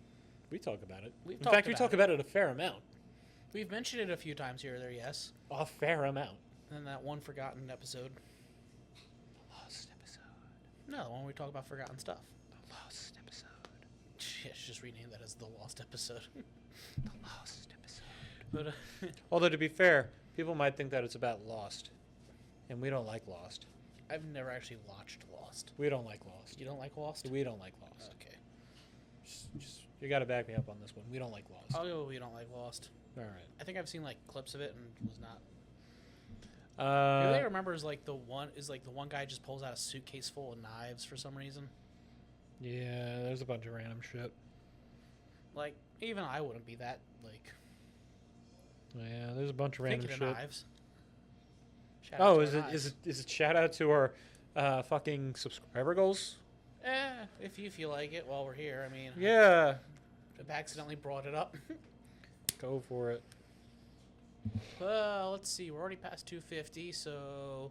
Speaker 10: We talk about it.
Speaker 11: We've
Speaker 10: In
Speaker 11: talked
Speaker 10: fact, we
Speaker 11: about
Speaker 10: talk
Speaker 11: it.
Speaker 10: about it a fair amount.
Speaker 11: We've mentioned it a few times here or there, yes.
Speaker 10: A fair amount.
Speaker 11: And that one forgotten episode.
Speaker 10: Lost episode.
Speaker 11: No, the one where we talk about forgotten stuff.
Speaker 10: The lost episode.
Speaker 11: Yeah, just rename that as the Lost episode.
Speaker 10: The lost episode.
Speaker 11: But
Speaker 10: Although, to be fair, people might think that it's about Lost. And we don't like Lost.
Speaker 11: I've never actually watched Lost.
Speaker 10: We don't like Lost.
Speaker 11: You don't like Lost?
Speaker 10: We don't like Lost.
Speaker 11: Okay.
Speaker 10: Just you got to back me up on this one. We don't like Lost.
Speaker 11: I'll go. We don't like Lost.
Speaker 10: All right.
Speaker 11: I think I've seen like clips of it and was not. The only thing I remember is like the one guy just pulls out a suitcase full of knives for some reason.
Speaker 10: Yeah, there's a bunch of random shit.
Speaker 11: Like even I wouldn't be that like
Speaker 10: Yeah, there's a bunch of random
Speaker 11: thinking
Speaker 10: shit.
Speaker 11: of knives. Shout out
Speaker 10: Oh,
Speaker 11: to
Speaker 10: is
Speaker 11: our
Speaker 10: it
Speaker 11: knives.
Speaker 10: is it shout out to our fucking subscriber goals?
Speaker 11: If you feel like it while we're here, I mean.
Speaker 10: Yeah,
Speaker 11: I accidentally brought it up.
Speaker 10: go for it.
Speaker 11: Let's see. We're already past 250, so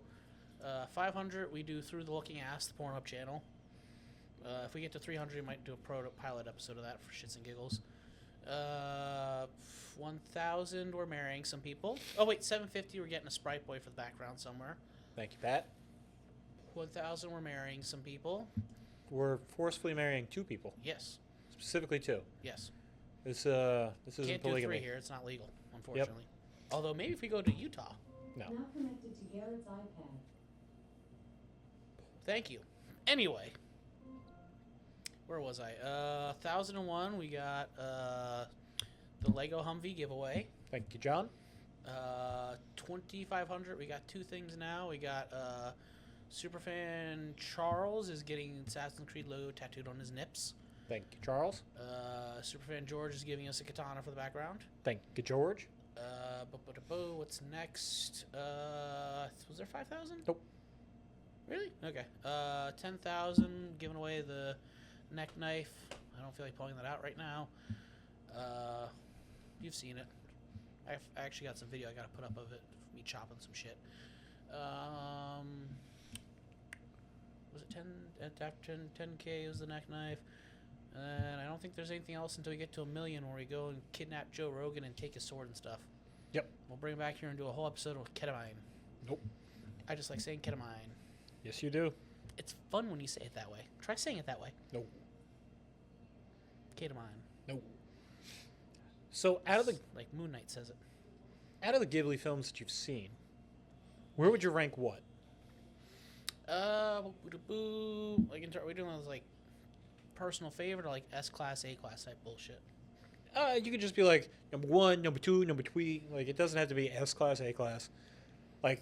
Speaker 11: 500 we do Through the Looking Ass, the Pornhub channel. If we get to 300, we might do a pilot episode of that for shits and giggles. 1,000, we're marrying some people. Oh wait, 750, we're getting a Sprite Boy for the background somewhere.
Speaker 10: Thank you, Pat.
Speaker 11: 1,000, we're marrying some people.
Speaker 10: We're forcefully marrying 2 people,
Speaker 11: Yes,
Speaker 10: specifically 2.
Speaker 11: yes.
Speaker 10: This isn't
Speaker 11: Can't do
Speaker 10: polygamy.
Speaker 11: 3 here. It's not legal, unfortunately. Although maybe if we go to Utah.
Speaker 10: No.
Speaker 1: Now connected to Garrett's iPad.
Speaker 11: Thank you. Anyway, where was I? 1,001. We got the Lego Humvee giveaway.
Speaker 10: Thank you, John.
Speaker 11: 2,500. We got 2 things now. We got Superfan Charles is getting Assassin's Creed logo tattooed on his nips.
Speaker 10: Thank you, Charles.
Speaker 11: Superfan George is giving us a katana for the background.
Speaker 10: Thank you, George.
Speaker 11: What's next? Was there 5,000?
Speaker 10: Nope.
Speaker 11: Really? Okay. 10,000. Giving away the neck knife. I don't feel like pulling that out right now. You've seen it. I actually got some video I gotta put up of it. Me chopping some shit. Was it 10? After 10K was the neck knife. And I don't think there's anything else until we get to 1 million where we go and kidnap Joe Rogan and take his sword and stuff.
Speaker 10: Yep.
Speaker 11: We'll bring him back here and do a whole episode with ketamine.
Speaker 10: Nope.
Speaker 11: I just like saying ketamine.
Speaker 10: Yes, you do.
Speaker 11: It's fun when you say it that way. Try saying it that way.
Speaker 10: Nope.
Speaker 11: Ketamine.
Speaker 10: Nope. So out of the
Speaker 11: Like Moon Knight says it.
Speaker 10: Ghibli films that you've seen, where would you rank what?
Speaker 11: Like we're doing those like personal favorite or like S class, A class type bullshit.
Speaker 10: You could just be like number 1, number 2, number 3. Like it doesn't have to be S class, A class. Like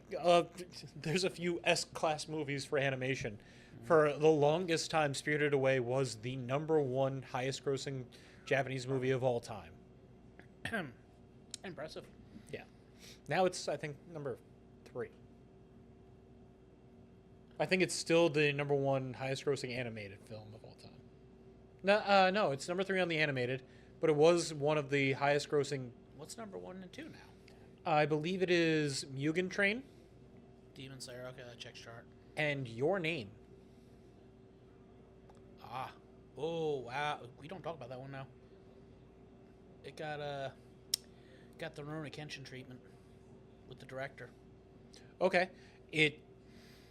Speaker 10: there's a few S class movies for animation. For the longest time, Spirited Away was the number 1 highest grossing Japanese movie of all time.
Speaker 11: Impressive.
Speaker 10: Yeah. Now it's, I think, number 3. I think it's still the number 1 highest grossing animated film of all time. No, it's number 3 on the animated, but it was one of the highest grossing.
Speaker 11: What's number 1 and 2 now?
Speaker 10: I believe it is Mugen Train
Speaker 11: Demon Slayer. Okay, that checks chart.
Speaker 10: and Your Name.
Speaker 11: Ah. Oh wow. We don't talk about that one now. It got the Rurouni Kenshin treatment with the director.
Speaker 10: Okay. It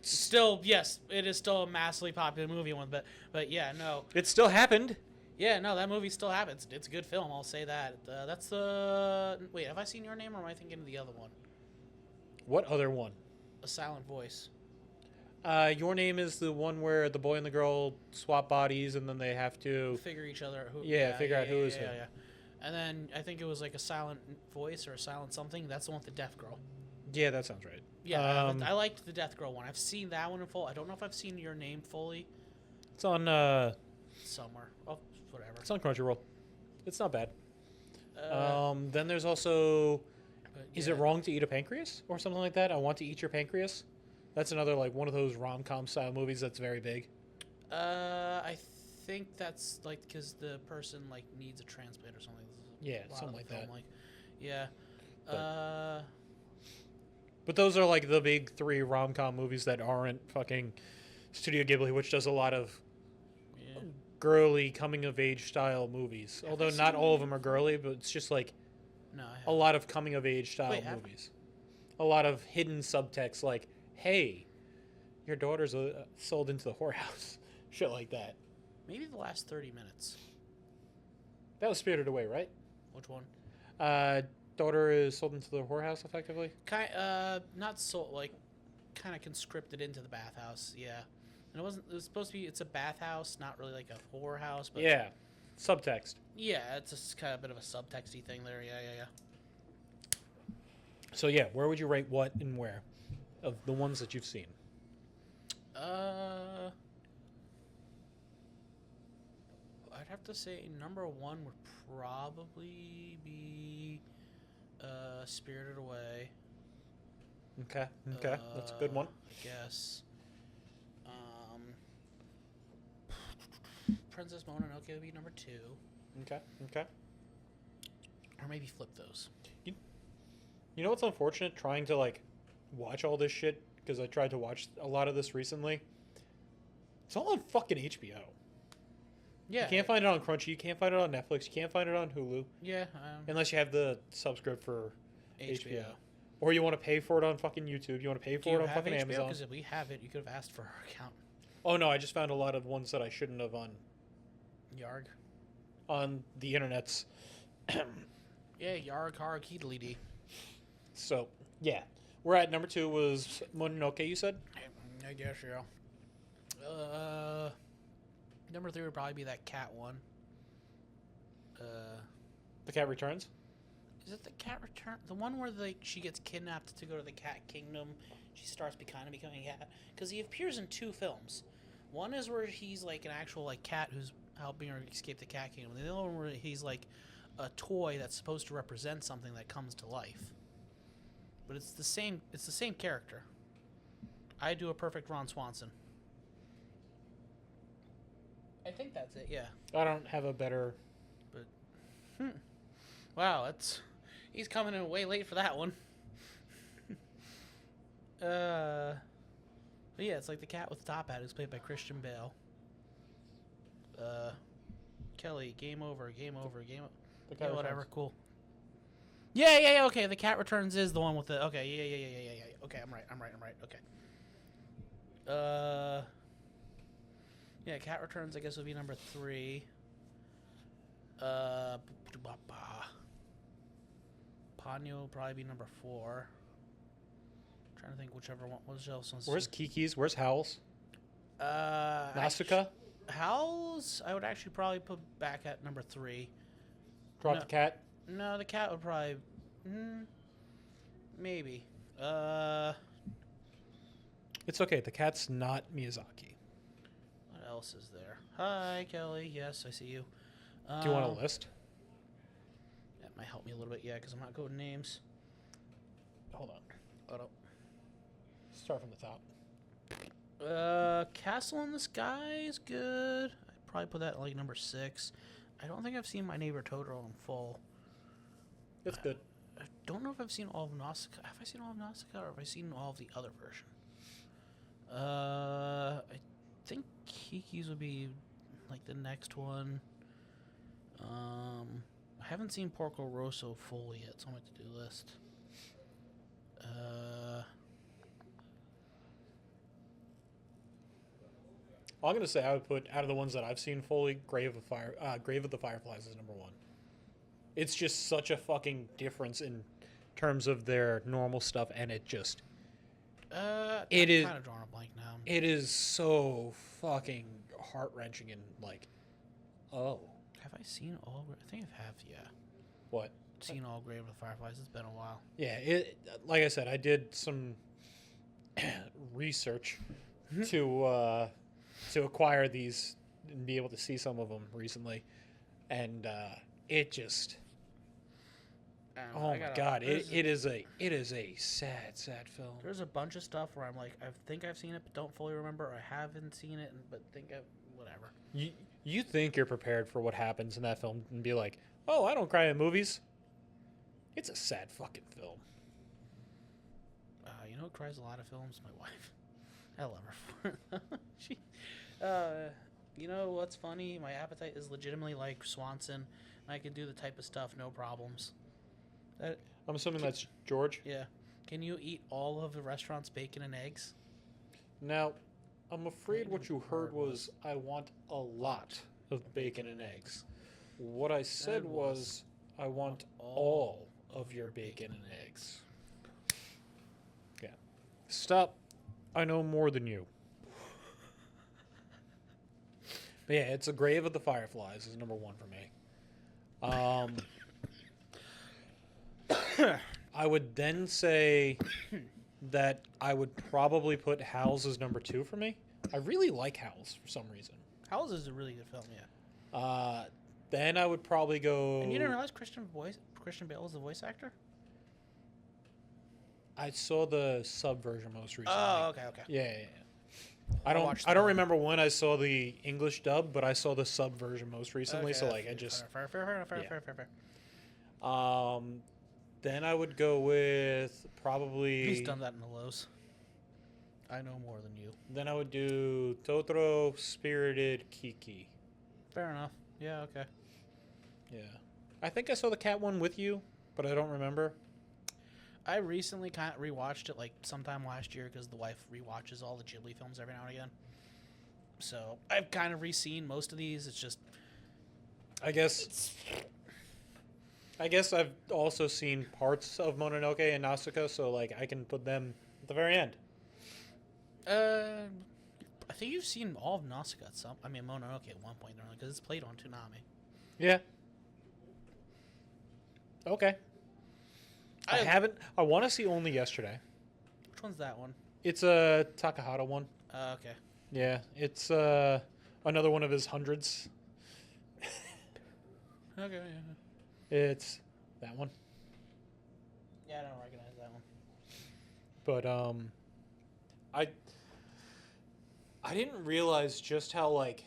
Speaker 11: Still, yes, it is still a massively popular movie one, but yeah, no.
Speaker 10: it still happened.
Speaker 11: Yeah, no, that movie still happens. It's a good film, I'll say that. That's the... Wait, have I seen Your Name, or am I thinking of the other one?
Speaker 10: What other one?
Speaker 11: A Silent Voice.
Speaker 10: Your Name is the one where the boy and the girl swap bodies and then they have to...
Speaker 11: Figure each other...
Speaker 10: figure out who is who.
Speaker 11: And then I think it was like a Silent Voice or a Silent something. That's the one with the deaf girl.
Speaker 10: Yeah, that sounds right.
Speaker 11: Yeah, I liked the Death Girl one. I've seen that one in full. I don't know if I've seen Your Name fully.
Speaker 10: It's on
Speaker 11: Somewhere. Oh, whatever.
Speaker 10: it's on Crunchyroll. It's not bad. Then there's also, Is It Wrong to Eat a Pancreas or something like that? I Want to Eat Your Pancreas. That's another like one of those rom-com style movies that's very big.
Speaker 11: I think that's like because the person like needs a transplant or something.
Speaker 10: Yeah,
Speaker 11: A lot
Speaker 10: something
Speaker 11: of
Speaker 10: like
Speaker 11: the film,
Speaker 10: that.
Speaker 11: Like, yeah.
Speaker 10: But those are like the big three rom-com movies that aren't fucking Studio Ghibli, which does a lot of girly coming-of-age style movies. Although not all of them are girly, but it's just like a lot of coming-of-age style movies. A lot of hidden subtext like, hey, your daughter's sold into the whorehouse. Shit like that.
Speaker 11: Maybe the last 30 minutes.
Speaker 10: That was Spirited Away, right?
Speaker 11: Which one?
Speaker 10: Daughter is sold into the whorehouse, effectively.
Speaker 11: Not so like, kind of conscripted into the bathhouse. Yeah, and it wasn't. It was supposed to be. It's a bathhouse, not really like a whorehouse. But
Speaker 10: Yeah, subtext.
Speaker 11: yeah, it's just kind of a bit of a subtexty thing there. Yeah.
Speaker 10: So yeah, where would you rate what and where of the ones that you've seen?
Speaker 11: I'd have to say number one would probably be Spirited Away.
Speaker 10: Okay, that's a good one.
Speaker 11: I guess. Princess Mononoke would be number two.
Speaker 10: Okay.
Speaker 11: Or maybe flip those.
Speaker 10: You know what's unfortunate? Trying to like watch all this shit because I tried to watch a lot of this recently. It's all on fucking HBO.
Speaker 11: Yeah.
Speaker 10: You can't find it on Crunchy. You can't find it on Netflix. You can't find it on Hulu.
Speaker 11: Yeah.
Speaker 10: Unless you have the subscript for HBO. Or you want to pay for it on fucking YouTube. You want to pay for it on fucking Amazon.
Speaker 11: Because if we have it, you could have asked for our account.
Speaker 10: Oh no, I just found a lot of ones that I shouldn't have on
Speaker 11: Yarg.
Speaker 10: On the internets.
Speaker 11: Yeah, Yarg, Harg, Heedly.
Speaker 10: So, yeah. We're at number 2 was Mononoke, you said?
Speaker 11: I guess, yeah. Number 3 would probably be that cat one.
Speaker 10: The Cat Returns?
Speaker 11: Is it the Cat Return? The one where like she gets kidnapped to go to the Cat Kingdom. She starts becoming a cat. Because he appears in 2 films. One is where he's like an actual like cat who's helping her escape the Cat Kingdom. And the other one where he's like a toy that's supposed to represent something that comes to life. But it's the same character. I do a perfect Ron Swanson. I think that's it, yeah.
Speaker 10: I don't have a better...
Speaker 11: But, wow, he's coming in way late for that one. But yeah, it's like the cat with the top hat who's played by Christian Bale. Kelly, game over. Yeah, whatever, cool. Yeah, okay, the Cat Returns is the one with the... Okay, yeah. Okay, I'm right, okay. Yeah, Cat Returns, I guess, would be number 3. Ponyo will probably be number 4. Trying to think whichever one. What else?
Speaker 10: Where's Kiki's? Where's Howl's? Nasuka?
Speaker 11: Howl's, I would actually probably put back at number 3.
Speaker 10: Drop the cat?
Speaker 11: No, the cat would probably... maybe.
Speaker 10: It's okay. The cat's not Miyazaki.
Speaker 11: What else is there? Hi, Kelly. Yes, I see you.
Speaker 10: Do you want a list?
Speaker 11: That might help me a little bit, yeah, because I'm not good with names.
Speaker 10: Hold on.
Speaker 11: Hold up.
Speaker 10: Start from the top.
Speaker 11: Castle in the Sky is good. I'd probably put that at, like, number 6. I don't think I've seen My Neighbor Totoro in full.
Speaker 10: It's good.
Speaker 11: I don't know if I've seen all of Nausicaa. Have I seen all of Nausicaa, or have I seen all of the other version? I think Kiki's would be, like, the next one. I haven't seen Porco Rosso full yet. It's on my to-do list.
Speaker 10: I'm gonna say I would put out of the ones that I've seen fully, Grave of the Fireflies is number 1. It's just such a fucking difference in terms of their normal stuff, and it just it is
Speaker 11: kind of drawing a blank now.
Speaker 10: It is so fucking heart wrenching and like, oh,
Speaker 11: have I seen all? I think I have. Yeah.
Speaker 10: What?
Speaker 11: seen all Grave of the Fireflies. It's been a while.
Speaker 10: Yeah, like I said, I did some research to acquire these and be able to see some of them recently, and it just. Oh my god! It is a sad film.
Speaker 11: There's a bunch of stuff where I'm like, I think I've seen it, but don't fully remember. Or I haven't seen it, but think of whatever.
Speaker 10: You think you're prepared for what happens in that film and be like, oh, I don't cry in movies. It's a sad fucking film.
Speaker 11: You know who cries a lot of films? My wife. I love her for it. She, you know what's funny? My appetite is legitimately like Swanson, and I can do the type of stuff, no problems.
Speaker 10: I'm assuming that's George.
Speaker 11: Yeah. Can you eat all of the restaurant's bacon and eggs?
Speaker 10: Now, I'm afraid what you heard was, I want a lot of bacon and eggs. What I said was, I want all of your bacon and eggs. Yeah. Stop. I know more than you. But yeah, it's a Grave of the Fireflies is number 1 for me. I would then say that I would probably put Howls as number 2 for me. I really like Howls for some reason.
Speaker 11: Howls is a really good film, yeah.
Speaker 10: Then I would probably go...
Speaker 11: And you didn't realize Christian Bale was the voice actor?
Speaker 10: I saw the sub version most recently.
Speaker 11: Oh, okay.
Speaker 10: Yeah. I don't remember when I saw the English dub, but I saw the sub version most recently, so like I just...
Speaker 11: Fair.
Speaker 10: Then I would go with probably...
Speaker 11: He's done that in the Lows. I know more than you.
Speaker 10: Then I would do Totoro, Spirited, Kiki.
Speaker 11: Fair enough. Yeah, okay.
Speaker 10: Yeah. I think I saw the cat one with you, but I don't remember.
Speaker 11: I recently kind of rewatched it like sometime last year because the wife rewatches all the Ghibli films every now and again. So I've kind of re-seen most of these. It's just... I guess I've also seen parts of Mononoke and Nausicaa, so like I can put them at the very end. I think you've seen all of Nausicaa at some... I mean, Mononoke at one point, because it's played on Toonami.
Speaker 10: Yeah. Okay. I haven't... I want to see Only Yesterday.
Speaker 11: Which one's that one?
Speaker 10: It's a Takahata one.
Speaker 11: Okay.
Speaker 10: Yeah, it's another one of his hundreds.
Speaker 11: Okay, yeah.
Speaker 10: It's that one.
Speaker 11: Yeah, I don't recognize that one.
Speaker 10: But I didn't realize just how like,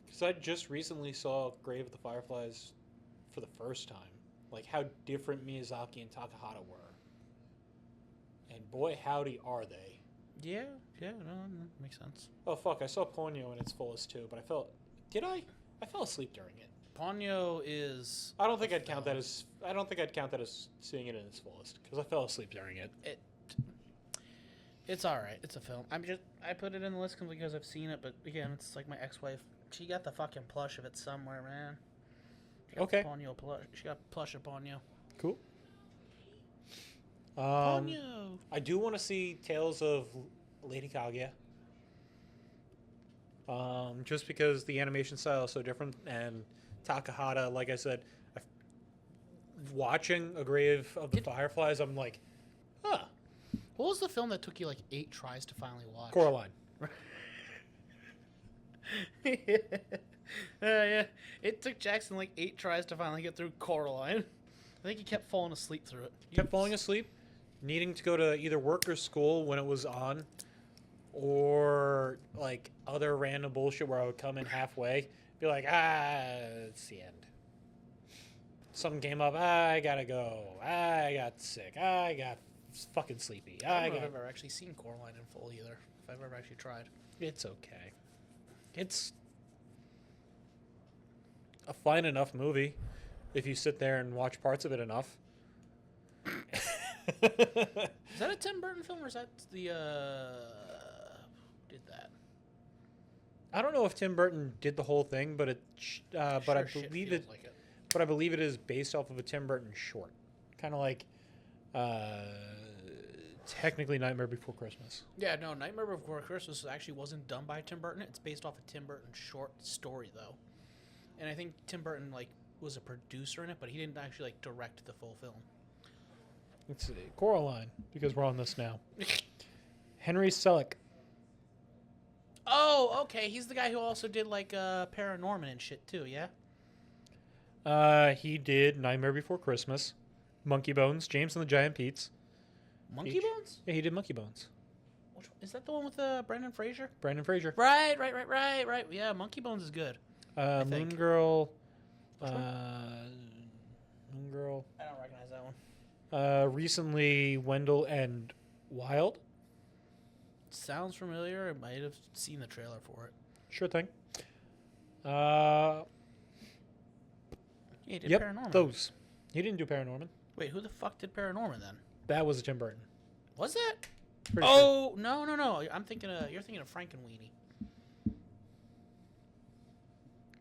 Speaker 10: because I just recently saw Grave of the Fireflies for the first time, like how different Miyazaki and Takahata were, and boy howdy are they.
Speaker 11: Yeah, no, that makes sense.
Speaker 10: Oh fuck, I saw Ponyo in its fullest too, but I fell asleep during it.
Speaker 11: Ponyo is...
Speaker 10: I don't think I'd count that as seeing it in its fullest, because I fell asleep during it.
Speaker 11: It's all right. It's a film. I put it in the list because I've seen it, but again, it's like my ex-wife. She got the fucking plush of it somewhere, man.
Speaker 10: Okay.
Speaker 11: Ponyo plush. She got plush of Ponyo.
Speaker 10: Cool.
Speaker 11: Ponyo.
Speaker 10: I do want to see Tales of Lady Kaguya. Just because the animation style is so different, and Takahata, like I said, watching A Grave of the Fireflies, I'm like, huh.
Speaker 11: What was the film that took you like 8 tries to finally watch?
Speaker 10: Coraline.
Speaker 11: Yeah. It took Jackson like 8 tries to finally get through Coraline. I think he kept falling asleep through it.
Speaker 10: Kept falling asleep, needing to go to either work or school when it was on, or like other random bullshit where I would come in halfway, be like, it's the end. Something came up, I gotta go, I got sick, I got fucking sleepy.
Speaker 11: I don't know if I've ever actually seen Coraline in full either, if I've ever actually tried.
Speaker 10: It's okay. It's a fine enough movie if you sit there and watch parts of it enough.
Speaker 11: Is that a Tim Burton film, or is that the who did that?
Speaker 10: I don't know if Tim Burton did the whole thing, but I believe it.
Speaker 11: Like it.
Speaker 10: But I believe it is based off of a Tim Burton short, kind of like technically Nightmare Before Christmas.
Speaker 11: Yeah, no, Nightmare Before Christmas actually wasn't done by Tim Burton. It's based off a Tim Burton short story, though. and I think Tim Burton like was a producer in it, but he didn't actually like direct the full film.
Speaker 10: Let's see. Coraline, because we're on this now. Henry Selick.
Speaker 11: Oh, okay. He's the guy who also did like Paranorman and shit too. Yeah.
Speaker 10: He did Nightmare Before Christmas, Monkey Bones, James and the Giant Peach.
Speaker 11: Monkey Bones?
Speaker 10: Yeah, he did Monkey Bones.
Speaker 11: Which one? Is that the one with Brendan Fraser?
Speaker 10: Brendan Fraser.
Speaker 11: Right. Yeah, Monkey Bones is good.
Speaker 10: Moon Girl.
Speaker 11: Which one?
Speaker 10: Moon Girl.
Speaker 11: I don't recognize that one.
Speaker 10: Recently, Wendell and Wild.
Speaker 11: Sounds familiar. I might have seen the trailer for it.
Speaker 10: Sure thing.
Speaker 11: Yeah, he did Paranorman.
Speaker 10: Those. He didn't do Paranorman.
Speaker 11: Wait, who the fuck did Paranorman then?
Speaker 10: That was Tim Burton.
Speaker 11: Was that?
Speaker 10: Pretty sure.
Speaker 11: No. I'm thinking you're thinking of Frankenweenie.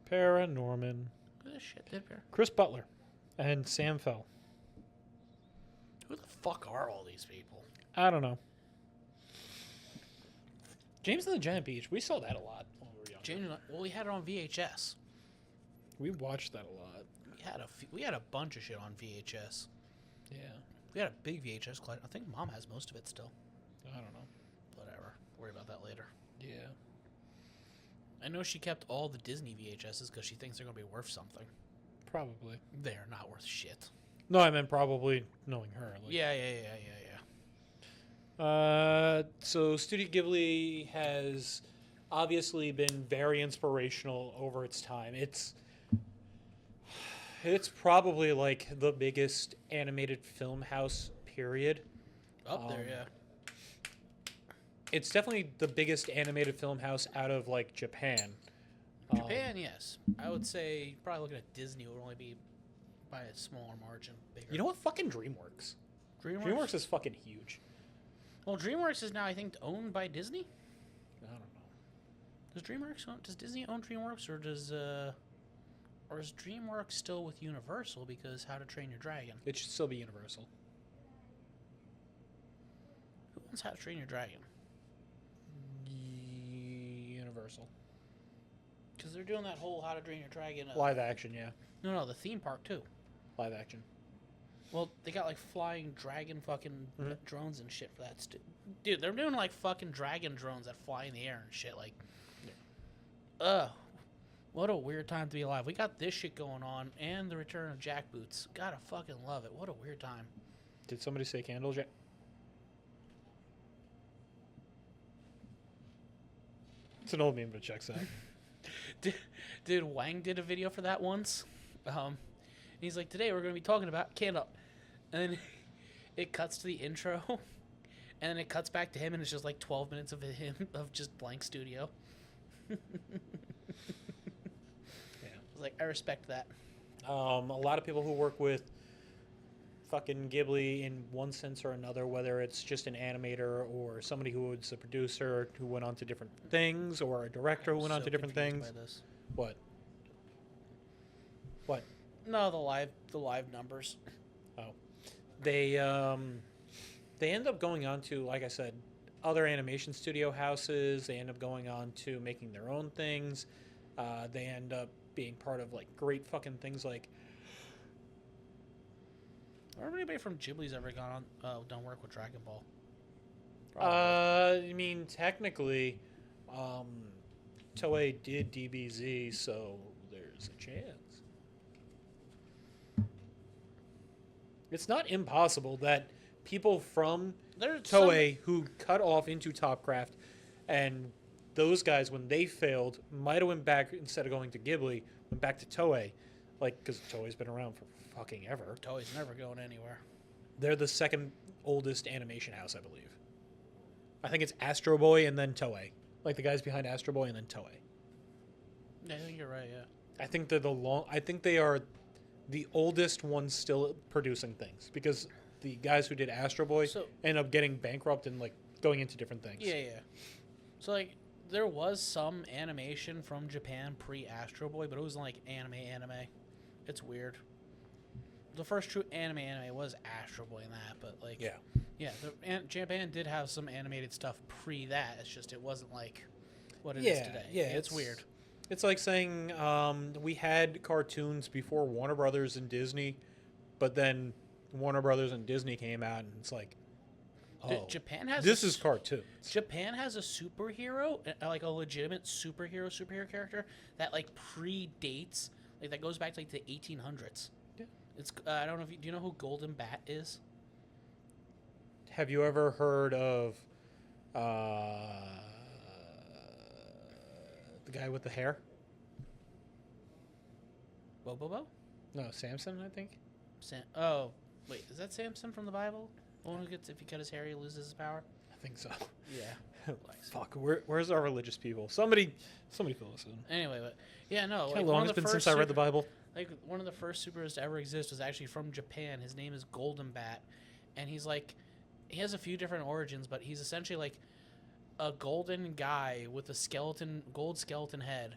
Speaker 10: Paranorman.
Speaker 11: Who the shit did Paranorman?
Speaker 10: Chris Butler and Sam Fell.
Speaker 11: Who the fuck are all these people?
Speaker 10: I don't know. James and the Giant Peach. We saw that a lot when we were young.
Speaker 11: Well, we had it on VHS.
Speaker 10: We watched that a lot.
Speaker 11: We had a bunch of shit on VHS.
Speaker 10: Yeah.
Speaker 11: We had a big VHS collection. I think Mom has most of it still.
Speaker 10: I don't know.
Speaker 11: Whatever. Worry about that later.
Speaker 10: Yeah.
Speaker 11: I know she kept all the Disney VHSs because she thinks they're going to be worth something.
Speaker 10: Probably.
Speaker 11: They're not worth shit.
Speaker 10: No, I meant probably knowing her. Like.
Speaker 11: Yeah.
Speaker 10: So Studio Ghibli has obviously been very inspirational over its time. It's probably like the biggest animated film house period.
Speaker 11: Up there, yeah.
Speaker 10: It's definitely the biggest animated film house out of like Japan.
Speaker 11: Japan, yes. I would say probably looking at Disney would only be by a smaller margin. Bigger.
Speaker 10: You know what? Fucking DreamWorks. DreamWorks is fucking huge.
Speaker 11: Well, DreamWorks is now, I think, owned by Disney.
Speaker 10: I don't know.
Speaker 11: Does Disney own DreamWorks, or is DreamWorks still with Universal because How to Train Your Dragon?
Speaker 10: It should still be Universal.
Speaker 11: Who owns How to Train Your Dragon?
Speaker 10: Universal.
Speaker 11: Because they're doing that whole How to Train Your Dragon.
Speaker 10: Live action, yeah.
Speaker 11: No, the theme park too.
Speaker 10: Live action.
Speaker 11: Well, they got like flying dragon fucking drones and shit for that. Dude, they're doing like fucking dragon drones that fly in the air and shit. Like, what a weird time to be alive. We got this shit going on and the return of Jackboots. Gotta fucking love it. What a weird time.
Speaker 10: Did somebody say candles yet? It's an old meme, but it checks out.
Speaker 11: Dude, Wang did a video for that once. And he's like, today we're going to be talking about candle. And then it cuts to the intro. And then it cuts back to him, and it's just like 12 minutes of him of just blank studio. Yeah. I was like, I respect that.
Speaker 10: A lot of people who work with fucking Ghibli in one sense or another, whether it's just an animator or somebody who was a producer who went on to different things, or a director who went on to different things. What?
Speaker 11: No, the live numbers.
Speaker 10: Oh, they end up going on to, like I said, other animation studio houses. They end up going on to making their own things. They end up being part of like great fucking things like.
Speaker 11: Anybody from Ghibli's ever gone on done work with Dragon Ball?
Speaker 10: I mean, technically, Toei did DBZ, so there's a chance. It's not impossible that people from Toei who cut off into Topcraft, and those guys, when they failed, might have went back, instead of going to Ghibli, went back to Toei. Like, because Toei's been around for fucking ever.
Speaker 11: Toei's never going anywhere.
Speaker 10: They're the second oldest animation house, I believe. I think it's Astro Boy and then Toei. Like the guys behind Astro Boy and then Toei.
Speaker 11: Yeah, I think you're right, yeah.
Speaker 10: I think they're I think they are the oldest ones still producing things, because the guys who did Astro Boy end up getting bankrupt and like going into different things.
Speaker 11: Yeah. So like there was some animation from Japan pre-Astro Boy, but it wasn't like anime. It's weird. The first true anime was Astro Boy and that, but like Japan did have some animated stuff pre that. It's just it wasn't like what it is today.
Speaker 10: Yeah,
Speaker 11: it's weird.
Speaker 10: It's like saying we had cartoons before Warner Brothers and Disney, but then Warner Brothers and Disney came out, and it's like, oh,
Speaker 11: Japan has
Speaker 10: this is cartoons.
Speaker 11: Japan has a superhero, like a legitimate superhero character that like predates, like that goes back to like the 1800s.
Speaker 10: Yeah.
Speaker 11: It's I don't know if do you know who Golden Bat is?
Speaker 10: Have you ever heard of the guy with the hair?
Speaker 11: Bobo?
Speaker 10: No, Samson, I think.
Speaker 11: Oh, wait, is that Samson from the Bible? The one who gets, if he cut his hair, he loses his power?
Speaker 10: I think so.
Speaker 11: Yeah.
Speaker 10: Fuck, where's our religious people? Somebody fill us in.
Speaker 11: Anyway, but yeah, no.
Speaker 10: How long it's been since I read the Bible?
Speaker 11: Like, one of the first superheroes to ever exist was actually from Japan. His name is Golden Bat, and he's like, he has a few different origins, but he's essentially like a golden guy with a gold skeleton head,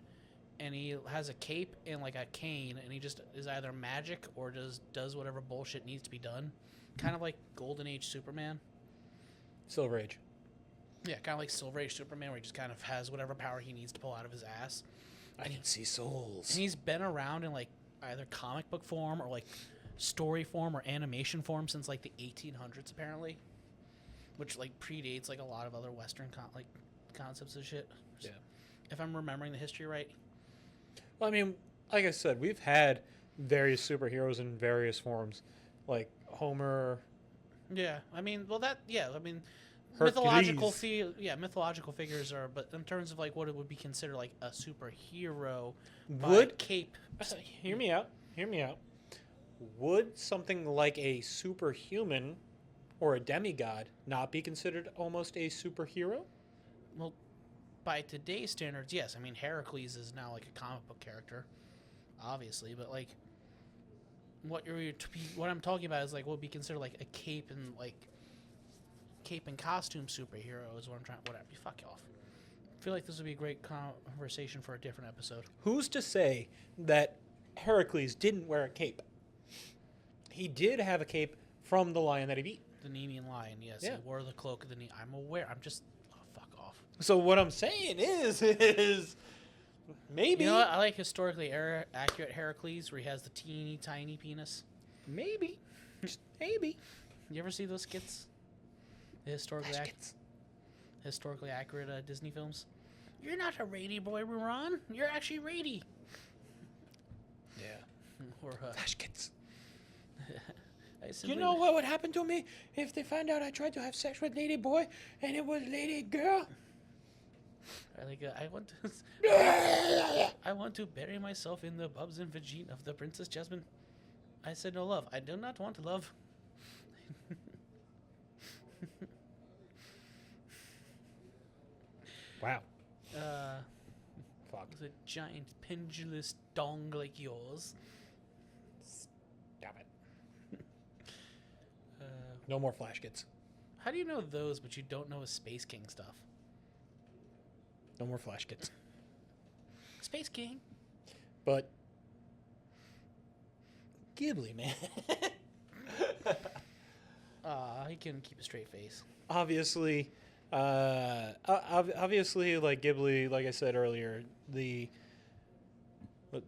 Speaker 11: and he has a cape and like a cane, and he just is either magic or does whatever bullshit needs to be done, kind of like Golden Age Superman.
Speaker 10: Silver Age.
Speaker 11: Yeah, kind of like Silver Age Superman, where he just kind of has whatever power he needs to pull out of his ass.
Speaker 10: I can see souls.
Speaker 11: And he's been around in like either comic book form or like story form or animation form since like the 1800s apparently, which like predates like a lot of other Western concepts of shit.
Speaker 10: Yeah,
Speaker 11: if I'm remembering the history right.
Speaker 10: Well, I mean, like I said, we've had various superheroes in various forms, like Homer.
Speaker 11: Yeah, I mean, well, that I mean,
Speaker 10: Hercules.
Speaker 11: mythological figures are, but in terms of like what it would be considered like a superhero,
Speaker 10: Would
Speaker 11: cape.
Speaker 10: Hear me out. Would something like a superhuman or a demigod not be considered almost a superhero?
Speaker 11: Well, by today's standards, yes. I mean, Heracles is now like a comic book character, obviously, but like what I'm talking about is like what would be considered like a cape and costume superhero is what I'm trying. Whatever, you fuck off. I feel like this would be a great conversation for a different episode.
Speaker 10: Who's to say that Heracles didn't wear a cape? He did have a cape from the lion that he beat.
Speaker 11: The Nemean lion, yes.
Speaker 10: Yeah.
Speaker 11: He wore the cloak of the Nemean. I'm aware. I'm just fuck off.
Speaker 10: So what I'm saying is maybe.
Speaker 11: You know what? I like historically accurate Heracles, where he has the teeny tiny penis.
Speaker 10: Maybe. Just maybe.
Speaker 11: You ever see those skits? The historically accurate Disney films. You're not a Rady boy, Ron. You're actually Rady.
Speaker 10: Yeah.
Speaker 11: Or
Speaker 10: Flash kids.
Speaker 11: You
Speaker 10: know what would happen to me if they found out I tried to have sex with Lady Boy and it was Lady Girl?
Speaker 11: I want to bury myself in the bubs and vagine of the Princess Jasmine. I said no love. I do not want to love.
Speaker 10: Wow.
Speaker 11: Fuck. With a giant pendulous dong like yours.
Speaker 10: Stop it. No more Flash kids.
Speaker 11: How do you know those, but you don't know his Space King stuff?
Speaker 10: No more Flash kids.
Speaker 11: Space King.
Speaker 10: But Ghibli, man.
Speaker 11: He can keep a straight face.
Speaker 10: Obviously, like Ghibli, like I said earlier, the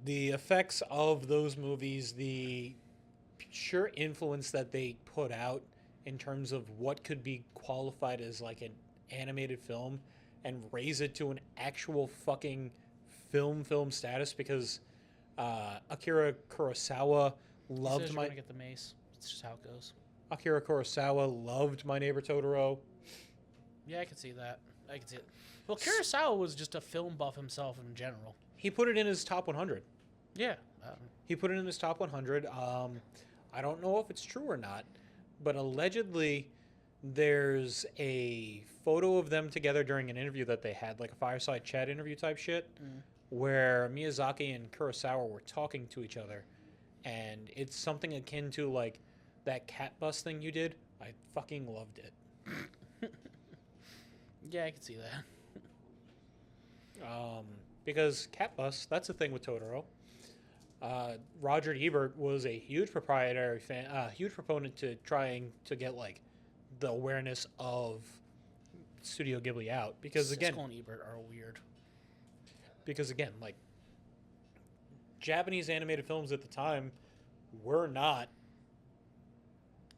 Speaker 10: effects of those movies, the sheer influence that they put out in terms of what could be qualified as like an animated film and raise it to an actual fucking film status, because Akira Kurosawa loved
Speaker 11: gonna get the mace. It's just how it goes.
Speaker 10: Akira Kurosawa loved My Neighbor Totoro.
Speaker 11: Yeah, I can see that. I can see it. Well, Kurosawa was just a film buff himself in general.
Speaker 10: He put it in his top 100.
Speaker 11: Yeah.
Speaker 10: He put it in his top 100. I don't know if it's true or not, but allegedly there's a photo of them together during an interview that they had, like a fireside chat interview type shit, where Miyazaki and Kurosawa were talking to each other, and it's something akin to like that cat bus thing you did. I fucking loved it.
Speaker 11: Yeah, I can see that.
Speaker 10: Because cat bus, that's the thing with Totoro. Roger Ebert was a huge proprietary fan, huge proponent to trying to get like the awareness of Studio Ghibli out, because again,
Speaker 11: Siskel and Ebert are weird.
Speaker 10: Because again, like Japanese animated films at the time were not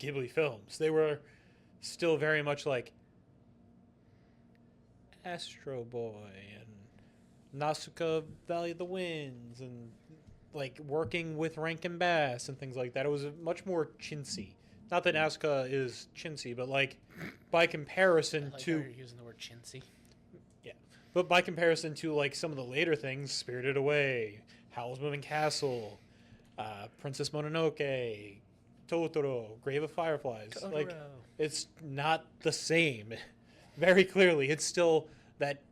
Speaker 10: Ghibli films. They were still very much like Astro Boy and Nausicaa Valley of the Winds and like working with Rankin Bass and things like that. It was much more chintzy. Not that Nausicaa is chintzy, but like by comparison
Speaker 11: I like
Speaker 10: to
Speaker 11: how you're using the word chintzy.
Speaker 10: yeah, but by comparison to like some of the later things, Spirited Away, Howl's Moving Castle, Princess Mononoke, Totoro, Grave of Fireflies. Like,
Speaker 11: Totoro.
Speaker 10: it's not the same. Very clearly, it's still that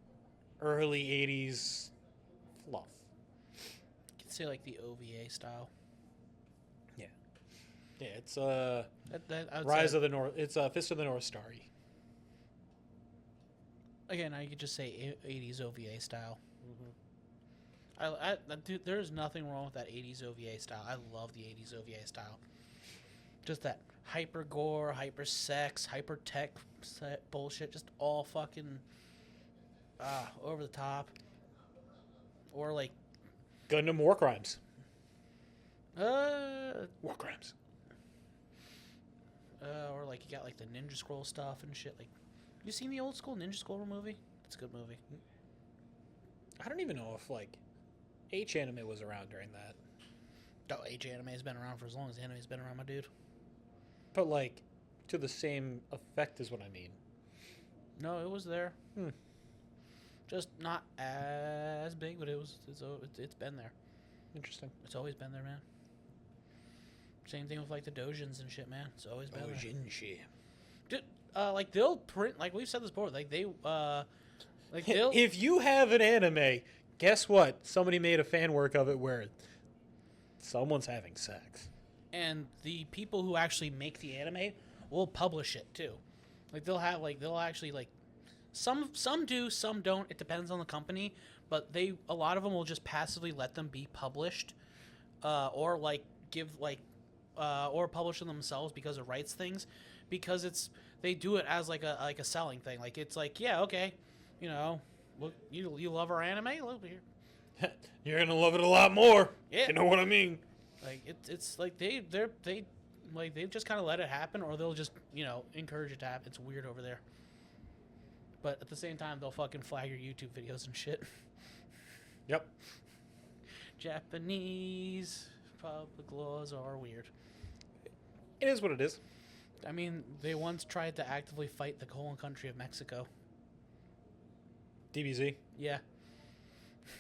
Speaker 10: early 80s fluff.
Speaker 11: You could say like the OVA style.
Speaker 10: Yeah. Yeah, it's
Speaker 11: I would
Speaker 10: Rise
Speaker 11: say,
Speaker 10: of the North. It's Fist of the North Starry.
Speaker 11: again, I could just say 80s OVA style. Dude, there's nothing wrong with that 80s OVA style. I love the 80s OVA style. Just that hyper gore, hyper sex, hyper tech bullshit, just all fucking over the top. Or like
Speaker 10: Gundam War Crimes.
Speaker 11: War
Speaker 10: Crimes.
Speaker 11: or like you got like the Ninja Scroll stuff and shit. Like, you seen the old school Ninja Scroll movie? It's a good movie.
Speaker 10: I don't even know if like H anime was around during that.
Speaker 11: Oh, H anime has been around for as long as anime's been around, my dude.
Speaker 10: But like to the same effect is what I mean.
Speaker 11: No, it was there. Just not as big, but it's been there.
Speaker 10: Interesting.
Speaker 11: It's always been there, man. Same thing with like the Dojins and shit, man. It's always been there.
Speaker 10: Dojinshi.
Speaker 11: Dude, like they'll print, like we've said this before, like they'll
Speaker 10: If you have an anime, guess what? Somebody made a fan work of it where someone's having sex.
Speaker 11: and the people who actually make the anime will publish it too. Like they'll actually like some do, some don't. It depends on the company, but a lot of them will just passively let them be published, or like give like or publish them themselves because it rights things, because they do it as like a selling thing. Like it's like, yeah, okay, you know, look, you love our anime, look here.
Speaker 10: You're gonna love it a lot more.
Speaker 11: Yeah.
Speaker 10: You know what I mean?
Speaker 11: Like it's like they just kind of let it happen, or they'll just, you know, encourage it to happen. It's weird over there. But at the same time, they'll fucking flag your YouTube videos and shit.
Speaker 10: Yep.
Speaker 11: Japanese public laws are weird.
Speaker 10: It is what it is.
Speaker 11: I mean, they once tried to actively fight the whole country of Mexico.
Speaker 10: DBZ.
Speaker 11: Yeah.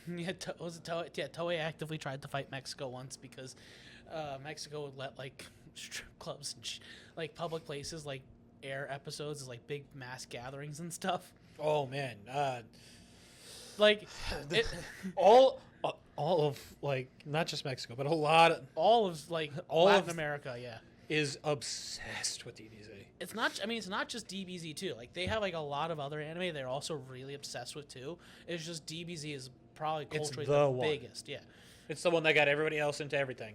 Speaker 11: Yeah, Toei actively tried to fight Mexico once because Mexico would let like strip clubs and like public places like air episodes as like big mass gatherings and stuff.
Speaker 10: Oh man.
Speaker 11: Like
Speaker 10: all of like not just Mexico, but a lot of
Speaker 11: all of like
Speaker 10: all
Speaker 11: Latin
Speaker 10: of
Speaker 11: America, yeah.
Speaker 10: is obsessed with DBZ.
Speaker 11: It's not just DBZ too. Like they have like a lot of other anime they're also really obsessed with too. It's just DBZ is probably culturally the biggest, yeah.
Speaker 10: It's the one that got everybody else into everything.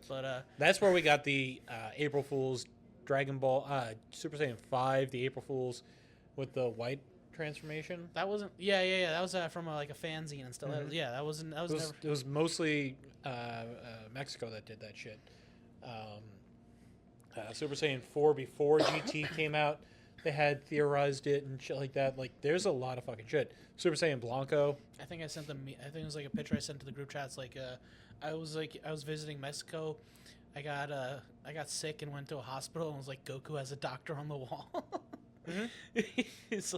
Speaker 11: But
Speaker 10: that's where we got the April Fools, Dragon Ball, Super Saiyan 5, the April Fools with the white transformation.
Speaker 11: that wasn't yeah. That was from like a fanzine and stuff.
Speaker 10: Mhm.
Speaker 11: Yeah, that wasn't. That was never.
Speaker 10: It was mostly Mexico that did that shit. Super Saiyan 4 before GT came out, they had theorized it and shit like that. Like, there's a lot of fucking shit. Super Saiyan Blanco.
Speaker 11: I think I sent them. I think it was like a picture I sent to the group chats. Like, I was visiting Mexico. I got sick and went to a hospital and was like Goku as a doctor on the wall.
Speaker 10: Mm-hmm.
Speaker 11: it's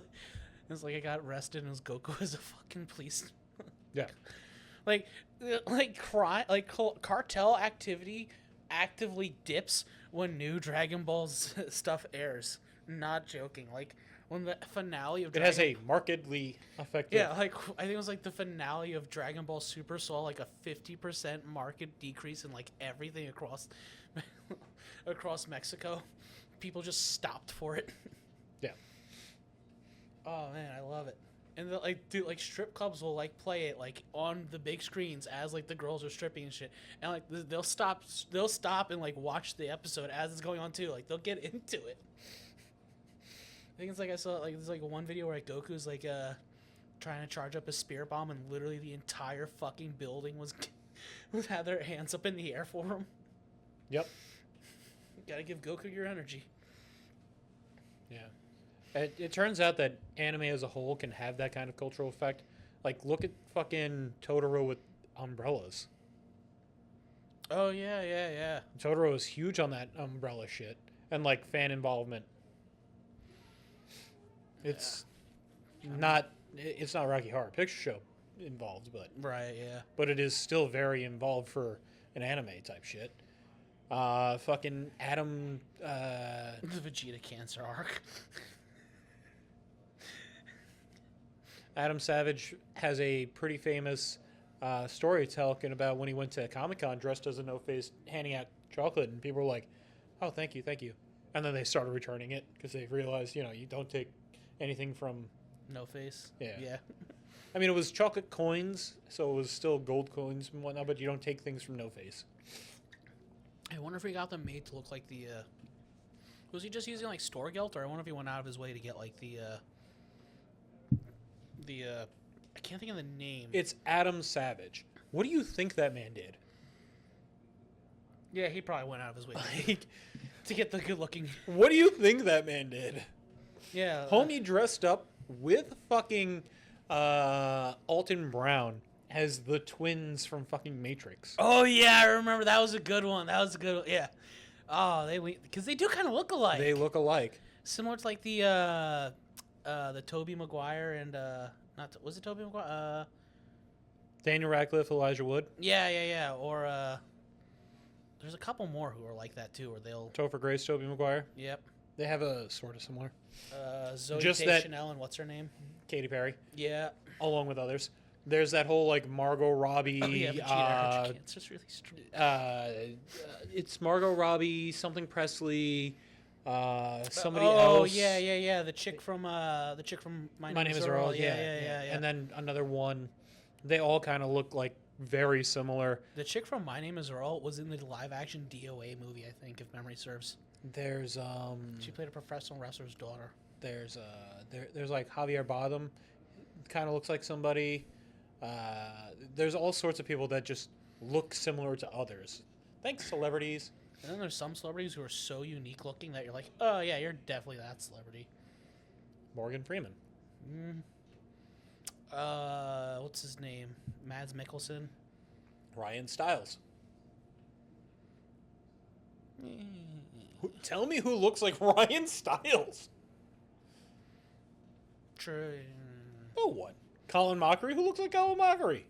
Speaker 11: like I got arrested and it was Goku as a fucking police.
Speaker 10: Yeah.
Speaker 11: Cartel activity actively dips when new Dragon Ball's stuff airs. Not joking. Like when the finale of
Speaker 10: It has a markedly effective.
Speaker 11: yeah, like I think it was like the finale of Dragon Ball Super saw like a 50% market decrease in like everything across Mexico. People just stopped for it.
Speaker 10: Yeah.
Speaker 11: Oh man, I love it. And dude, strip clubs will like play it like on the big screens as like the girls are stripping and shit, and like they'll stop and like watch the episode as it's going on too. Like they'll get into it. I think it's like I saw like there's like one video where like Goku's like trying to charge up a spirit bomb and literally the entire fucking building was Who've had their hands up in the air for him.
Speaker 10: Yep.
Speaker 11: Gotta give Goku your energy.
Speaker 10: Yeah. It turns out that anime as a whole can have that kind of cultural effect. Like, look at fucking Totoro with umbrellas.
Speaker 11: Oh, yeah.
Speaker 10: Totoro is huge on that umbrella shit. And, like, fan involvement. It's not Rocky Horror Picture Show involved, but...
Speaker 11: Right, yeah.
Speaker 10: But it is still very involved for an anime type shit. Fucking Adam...
Speaker 11: The Vegeta cancer arc.
Speaker 10: Adam Savage has a pretty famous story telling about when he went to Comic-Con dressed as a no-face, handing out chocolate, and people were like, oh, thank you. And then they started returning it because they realized, you don't take anything from...
Speaker 11: No face?
Speaker 10: Yeah. I mean, it was chocolate coins, so it was still gold coins and whatnot, but you don't take things from no face.
Speaker 11: I wonder if he got them made to look like the... Was he just using, like, store gelt, or I wonder if he went out of his way to get, like, I can't think of the name.
Speaker 10: It's Adam Savage. What do you think that man did?
Speaker 11: Yeah, he probably went out of his way to get the good-looking...
Speaker 10: What do you think that man did?
Speaker 11: Yeah.
Speaker 10: Homie dressed up with fucking Alton Brown as the twins from fucking Matrix.
Speaker 11: Oh, yeah, I remember. That was a good one. Yeah. Oh, because they do kind of look alike.
Speaker 10: They look alike.
Speaker 11: Similar to, like, the Tobey Maguire and, was it Tobey Maguire?
Speaker 10: Daniel Radcliffe, Elijah Wood.
Speaker 11: Yeah. Or, there's a couple more who are like that, too, where they'll...
Speaker 10: Topher Grace, Tobey Maguire.
Speaker 11: Yep.
Speaker 10: They have a sort of similar.
Speaker 11: Zoe
Speaker 10: Just
Speaker 11: Deschanel and what's her name?
Speaker 10: Katy Perry.
Speaker 11: Yeah.
Speaker 10: Along with others. There's that whole, like, Margot Robbie...
Speaker 11: Oh, yeah, Vegeta cancer's really strong.
Speaker 10: It's Margot Robbie, something Presley, somebody
Speaker 11: else. Oh,
Speaker 10: yeah.
Speaker 11: yeah. The chick from My Name is
Speaker 10: Earl.
Speaker 11: Yeah.
Speaker 10: And then another one. They all kind of look like very similar.
Speaker 11: The chick from My Name is Earl was in the live-action DOA movie, I think, if memory serves.
Speaker 10: There's
Speaker 11: She played a professional wrestler's daughter.
Speaker 10: There's like Javier Bardem, kind of looks like somebody. There's all sorts of people that just look similar to others. Thanks, celebrities.
Speaker 11: And then there's some celebrities who are so unique looking that you're like, oh yeah, you're definitely that celebrity.
Speaker 10: Morgan Freeman.
Speaker 11: What's his name? Mads Mikkelsen.
Speaker 10: Ryan Stiles. Tell me who looks like Ryan Stiles.
Speaker 11: True.
Speaker 10: No one. Colin Mockery? Who looks like Colin Mockery?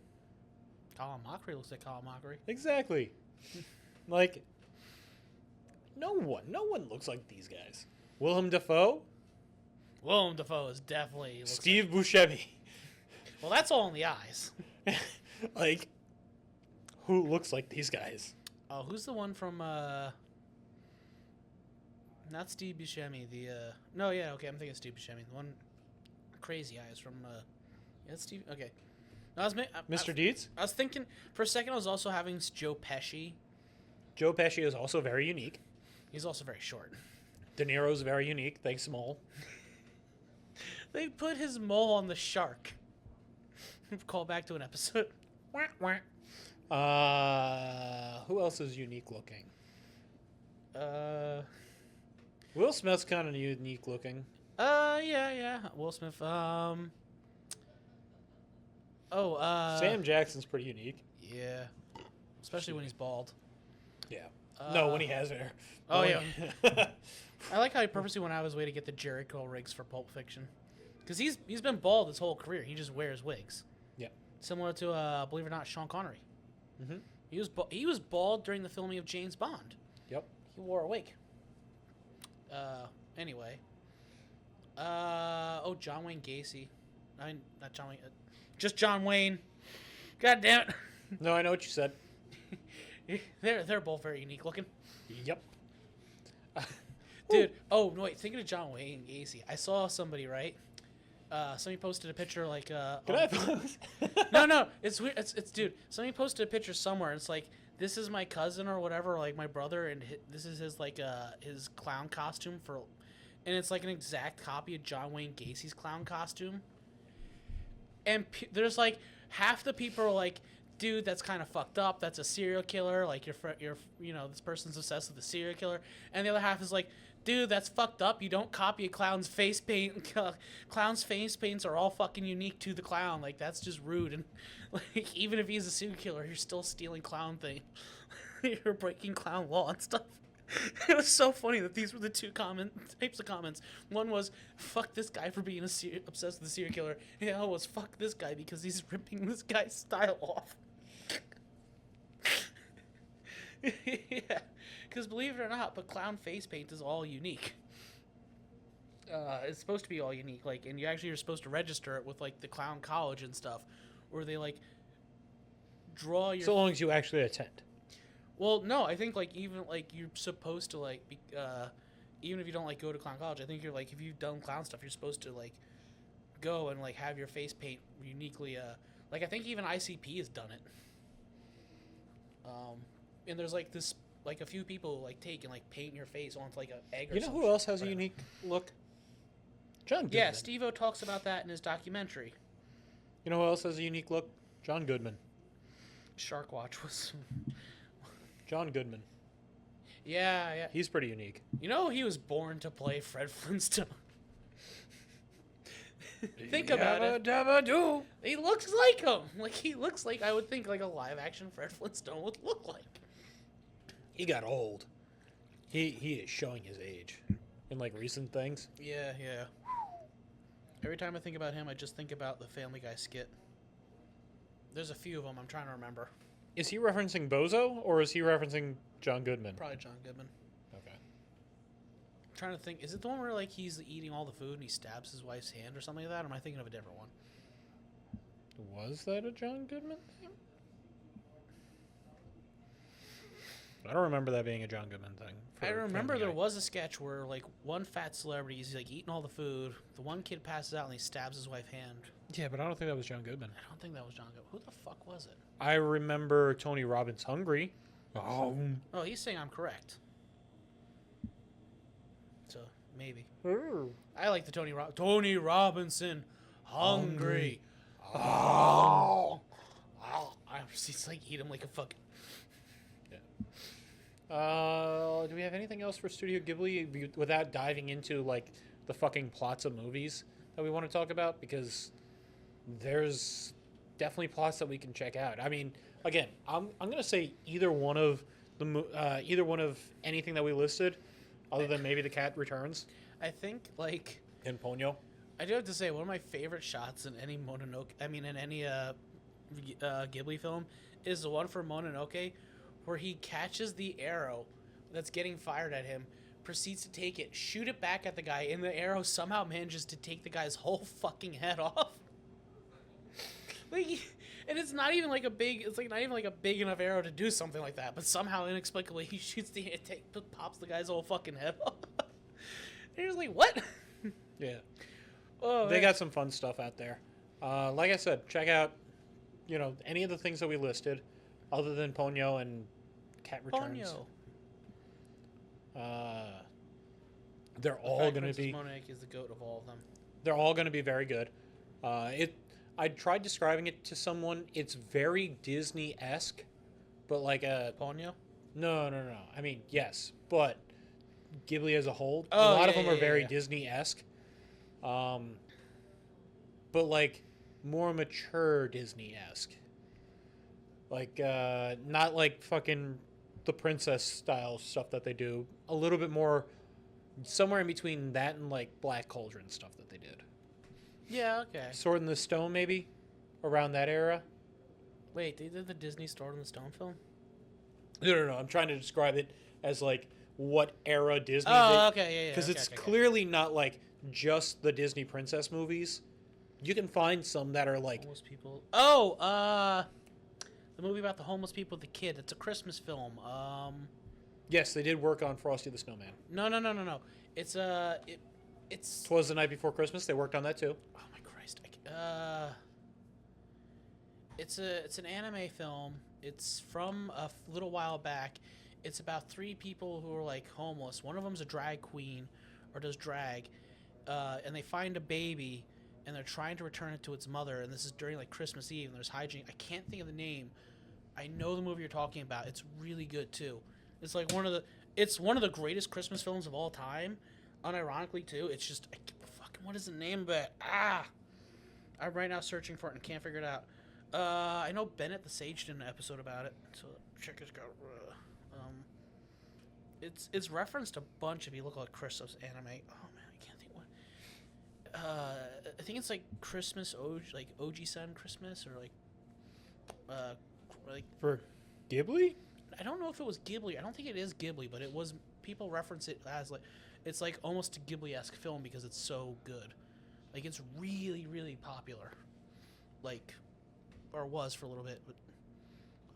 Speaker 11: Colin Mockery looks like Colin Mockery.
Speaker 10: Exactly. Like, no one looks like these guys. Willem Dafoe?
Speaker 11: Willem Dafoe is definitely...
Speaker 10: Steve Buscemi.
Speaker 11: Well, that's all in the eyes.
Speaker 10: Like, who looks like these guys?
Speaker 11: Oh, who's the one from, not Steve Buscemi, no, yeah, okay, I'm thinking Steve Buscemi. The one, Crazy Eyes from, yeah, that's Steve, okay. No,
Speaker 10: Mr. Deeds?
Speaker 11: I was thinking, for a second, I was also having Joe Pesci.
Speaker 10: Joe Pesci is also very unique.
Speaker 11: He's also very short.
Speaker 10: De Niro's very unique, thanks mole.
Speaker 11: They put his mole on the shark. Call back to an episode.
Speaker 10: Who else is unique looking? Will Smith's kind of unique looking.
Speaker 11: Yeah. Will Smith.
Speaker 10: Sam Jackson's pretty unique.
Speaker 11: Yeah. Especially when he's bald.
Speaker 10: Yeah. No, when he has hair.
Speaker 11: Oh, yeah. I like how he purposely went out of his way to get the Jericho rigs for Pulp Fiction. Because he's been bald his whole career. He just wears wigs.
Speaker 10: Yeah.
Speaker 11: Similar to, believe it or not, Sean Connery. Mm-hmm. He was bald during the filming of James Bond.
Speaker 10: Yep.
Speaker 11: He wore a wig. Anyway. John Wayne Gacy. Not John Wayne. Just John Wayne. God damn it.
Speaker 10: No, I know what you said.
Speaker 11: They're both very unique looking.
Speaker 10: Yep.
Speaker 11: Dude, oh no, wait, thinking of John Wayne Gacy, I saw somebody, right? Somebody posted a picture like
Speaker 10: Can I post?
Speaker 11: No, it's weird. It's dude, somebody posted a picture somewhere, and it's like, this is my cousin or whatever, like my brother, and this is his like his clown costume for, and it's like an exact copy of John Wayne Gacy's clown costume. And there's like half the people are like, dude, that's kind of fucked up. That's a serial killer. Like, this person's obsessed with a serial killer. And the other half is like, dude, that's fucked up. You don't copy a clown's face paint. Clown's face paints are all fucking unique to the clown. Like, that's just rude. And like, even if he's a serial killer, you're still stealing clown thing. You're breaking clown law and stuff. It was so funny that these were the two types of comments. One was, fuck this guy for being obsessed with a serial killer. And the other was, fuck this guy because he's ripping this guy's style off. Yeah, because believe it or not, but clown face paint is all unique. It's supposed to be all unique, like, and you actually are supposed to register it with like the clown college and stuff, where they like draw your.
Speaker 10: So long as you actually attend.
Speaker 11: Well, no, I think like even like you're supposed to like even if you don't like go to clown college, I think you're like if you've done clown stuff, you're supposed to like go and like have your face paint uniquely. Like I think even ICP has done it. And there's like this like a few people like take and like paint your face onto like an egg.
Speaker 10: You know who else has a unique look? John Goodman.
Speaker 11: Yeah, Steve-O talks about that in his documentary.
Speaker 10: You know who else has a unique look? John Goodman.
Speaker 11: Shark Watch was.
Speaker 10: John Goodman.
Speaker 11: Yeah, yeah.
Speaker 10: He's pretty unique.
Speaker 11: You know, he was born to play Fred Flintstone. Think about it. He looks like him. Like he looks like I would think like a live action Fred Flintstone would look like.
Speaker 10: He got old. He is showing his age in like recent things.
Speaker 11: Yeah, yeah. Every time I think about him, I just think about the Family Guy skit. There's a few of them I'm trying to remember.
Speaker 10: Is he referencing Bozo or is he referencing John Goodman?
Speaker 11: Probably John Goodman.
Speaker 10: Okay.
Speaker 11: I'm trying to think. Is it the one where like he's eating all the food and he stabs his wife's hand or something like that? Or am I thinking of a different one?
Speaker 10: Was that a John Goodman thing? I don't remember that being a John Goodman thing.
Speaker 11: I remember there was a sketch where like one fat celebrity, he's like eating all the food. The one kid passes out and he stabs his wife's hand.
Speaker 10: Yeah, but I don't think that was John Goodman.
Speaker 11: I don't think that was John Goodman. Who the fuck was it?
Speaker 10: I remember Tony Robbins Hungry.
Speaker 11: Oh, he's saying I'm correct. So maybe. I like the Tony Robinson Hungry. Oh. I just like eat him like a fucking.
Speaker 10: Do we have anything else for Studio Ghibli without diving into like the fucking plots of movies that we want to talk about? Because there's definitely plots that we can check out. I mean, again, I'm gonna say either one of anything that we listed, other than maybe The Cat Returns.
Speaker 11: I think like
Speaker 10: and Ponyo.
Speaker 11: I do have to say one of my favorite shots in any Ghibli film is the one for Mononoke, where he catches the arrow that's getting fired at him, proceeds to take it, shoot it back at the guy, and the arrow somehow manages to take the guy's whole fucking head off. Like, and it's not even like a big enough arrow to do something like that, but somehow inexplicably he shoots pops the guy's whole fucking head off. And you're just like, what?
Speaker 10: Yeah.
Speaker 11: Oh,
Speaker 10: they got some fun stuff out there. Like I said, check out, any of the things that we listed, other than Ponyo and Cat Returns. They're all going to be.
Speaker 11: Mononoke is the goat of all of them.
Speaker 10: They're all going to be very good. I tried describing it to someone. It's very Disney-esque, but like a
Speaker 11: Ponyo.
Speaker 10: No. I mean, yes, but Ghibli as a whole, a
Speaker 11: Oh,
Speaker 10: lot of them
Speaker 11: yeah,
Speaker 10: are
Speaker 11: yeah,
Speaker 10: very
Speaker 11: yeah.
Speaker 10: Disney-esque. But like more mature Disney-esque. Like not like fucking the princess style stuff that they do. A little bit more somewhere in between that and like Black Cauldron stuff that they did.
Speaker 11: Yeah, okay.
Speaker 10: Sword in the Stone, maybe? Around that era?
Speaker 11: Wait, they did the Disney Sword in the Stone film?
Speaker 10: No. I'm trying to describe it as, like, what era Disney
Speaker 11: Oh,
Speaker 10: did.
Speaker 11: okay, yeah.
Speaker 10: Because
Speaker 11: okay,
Speaker 10: it's
Speaker 11: okay.
Speaker 10: clearly not, like, just the Disney princess movies. You can find some that are, like...
Speaker 11: Homeless people. Oh, the movie about the homeless people with the kid. It's a Christmas film.
Speaker 10: Yes, they did work on Frosty the Snowman.
Speaker 11: No. It's, it's...
Speaker 10: 'Twas the Night Before Christmas. They worked on that, too.
Speaker 11: Oh, my Christ. It's an anime film. It's from a little while back. It's about 3 people who are like homeless. One of them's a drag queen or does drag, and they find a baby, and they're trying to return it to its mother, and this is during like Christmas Eve, and there's hijinks. I can't think of the name. I know the movie you're talking about. It's really good too. It's like one of the greatest Christmas films of all time. Unironically too. It's just what is the name of it? I'm right now searching for it and can't figure it out. I know Bennett the Sage did an episode about it, so check this out. It's referenced a bunch if you look like Christmas anime. Oh man, I can't think what. I think it's like Christmas Oji-san Christmas or like
Speaker 10: For Ghibli?
Speaker 11: I don't know if it was Ghibli. I don't think it is Ghibli, but it was. People reference it as like it's like almost a Ghibli-esque film because it's so good. Like it's really, really popular. Like, or was for a little bit. But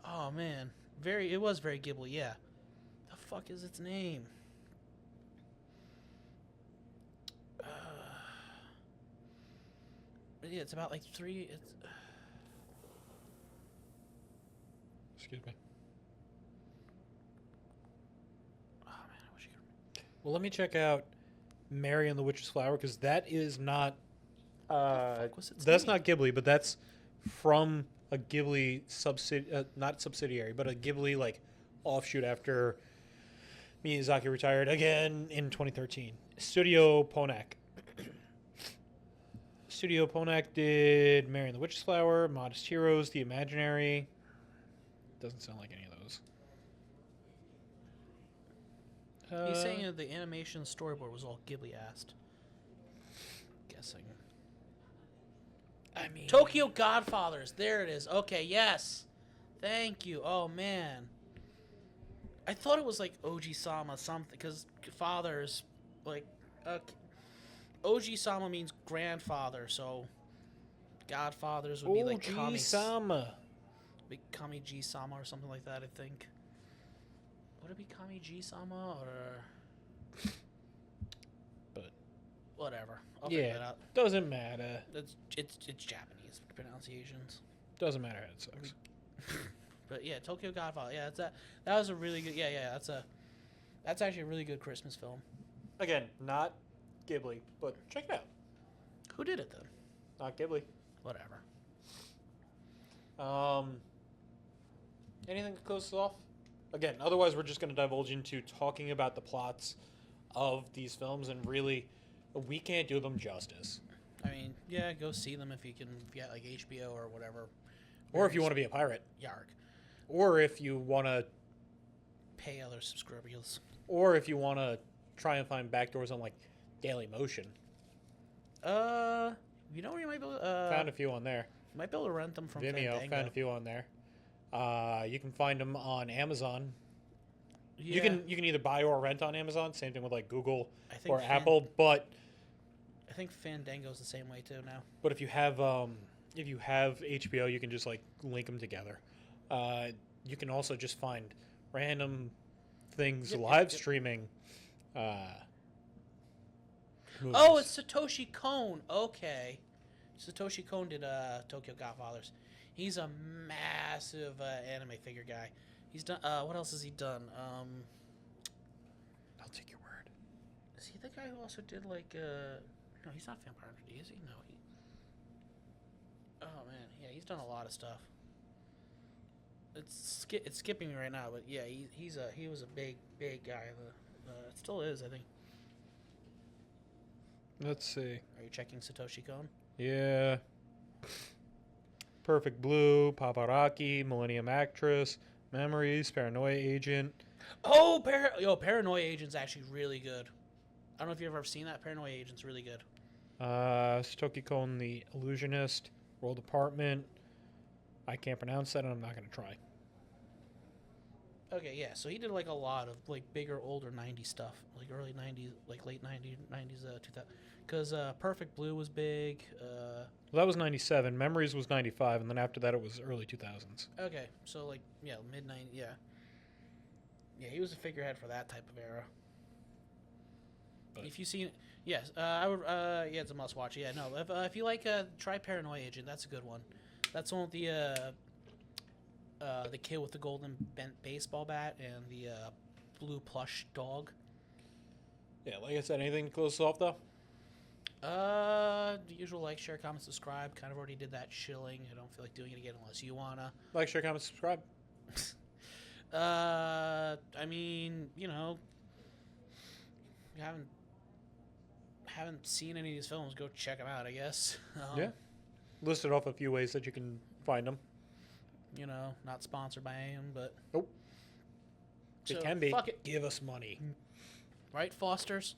Speaker 11: oh man, it was very Ghibli. Yeah. The fuck is its name? Yeah, it's about like three. It's.
Speaker 10: Excuse me.
Speaker 11: Oh man, I wish you could.
Speaker 10: Well, let me check out Mary and the Witch's Flower because that is not. That's not Ghibli, but that's from a Ghibli not subsidiary, but a Ghibli like offshoot after Miyazaki retired again in 2013. Studio Ponak. Studio Ponak did Mary and the Witch's Flower, Modest Heroes, The Imaginary. Doesn't sound like any of those.
Speaker 11: He's saying that the animation storyboard was all Ghibli-assed. Guessing.
Speaker 10: I mean,
Speaker 11: Tokyo Godfathers. There it is. Okay, yes. Thank you. Oh, man. I thought it was like Oji-sama something, because fathers, like, Oji-sama means grandfather, so Godfathers would be like
Speaker 10: Oji-sama.
Speaker 11: Be Kami-ji-sama or something like that, I think. Would it be Kami-ji-sama or...
Speaker 10: But...
Speaker 11: Whatever. I'll figure that out.
Speaker 10: Doesn't matter.
Speaker 11: It's Japanese pronunciations.
Speaker 10: Doesn't matter how it sucks.
Speaker 11: But yeah, Tokyo Godfather. Yeah, that was a really good. Yeah. That's actually a really good Christmas film.
Speaker 10: Again, not Ghibli, but check it out.
Speaker 11: Who did it then?
Speaker 10: Not Ghibli.
Speaker 11: Whatever.
Speaker 10: Anything to close us off? Again, otherwise we're just going to divulge into talking about the plots of these films, and really, we can't do them justice.
Speaker 11: I mean, yeah, go see them if you can get like HBO or whatever.
Speaker 10: Or if you want to be a pirate.
Speaker 11: Yarg.
Speaker 10: Or if you want to
Speaker 11: pay other subscribers.
Speaker 10: Or if you want to try and find backdoors on like Daily Motion.
Speaker 11: You know where you might be able to,
Speaker 10: found a few on there.
Speaker 11: You might be able to rent them from
Speaker 10: Vimeo.
Speaker 11: Fandango.
Speaker 10: Found a few on there. You can find them on Amazon.
Speaker 11: Yeah.
Speaker 10: You can either buy or rent on Amazon. Same thing with like Google or
Speaker 11: Fan-
Speaker 10: Apple. But
Speaker 11: I think Fandango's the same way too now.
Speaker 10: But if you have HBO, you can just like link them together. You can also just find random things live streaming. Movies.
Speaker 11: Oh, it's Satoshi Kon. Okay. Satoshi Kon did Tokyo Godfathers. He's a massive anime figure guy. He's done. What else has he done?
Speaker 10: I'll take your word.
Speaker 11: Is he the guy who also did like? No, he's not Vampire Hunter, is he? No, he. Oh man, yeah, he's done a lot of stuff. It's skipping me right now, but yeah, he was a big guy. It still is, I think.
Speaker 10: Let's see.
Speaker 11: Are you checking Satoshi Kon?
Speaker 10: Yeah. Perfect Blue, Paparazzi, Millennium Actress, Memories, Paranoia Agent.
Speaker 11: Oh, Paranoia Agent's actually really good. I don't know if you've ever seen that. Paranoia Agent's really good.
Speaker 10: Satoshi Kon, The Illusionist, World Apartment. I can't pronounce that, and I'm not going to try.
Speaker 11: Okay, yeah. So he did like a lot of like bigger, older '90s stuff, like early '90s, like late '90s, 2000. Because Perfect Blue was big.
Speaker 10: Well, that was '97. Memories was '95, and then after that, it was early 2000s.
Speaker 11: Okay, so like mid '90s. Yeah. Yeah, he was a figurehead for that type of era. But if you seen, yes, I would. Yeah, it's a must watch. Yeah, no. If you like, try Paranoia Agent. That's a good one. That's one with the kid with the golden bent baseball bat and the blue plush dog.
Speaker 10: Yeah, like I said, anything to close us off though?
Speaker 11: Usual like, share, comment, subscribe. Kind of already did that shilling. I don't feel like doing it again unless you wanna.
Speaker 10: Like, share, comment, subscribe.
Speaker 11: I mean, you know, if you haven't seen any of these films, go check them out, I guess.
Speaker 10: Yeah. Listed off a few ways that you can find them.
Speaker 11: You know, not sponsored by AM, but
Speaker 10: Nope.
Speaker 11: so,
Speaker 10: It can be.
Speaker 11: fuck it.
Speaker 10: Give us money.
Speaker 11: Right, Fosters?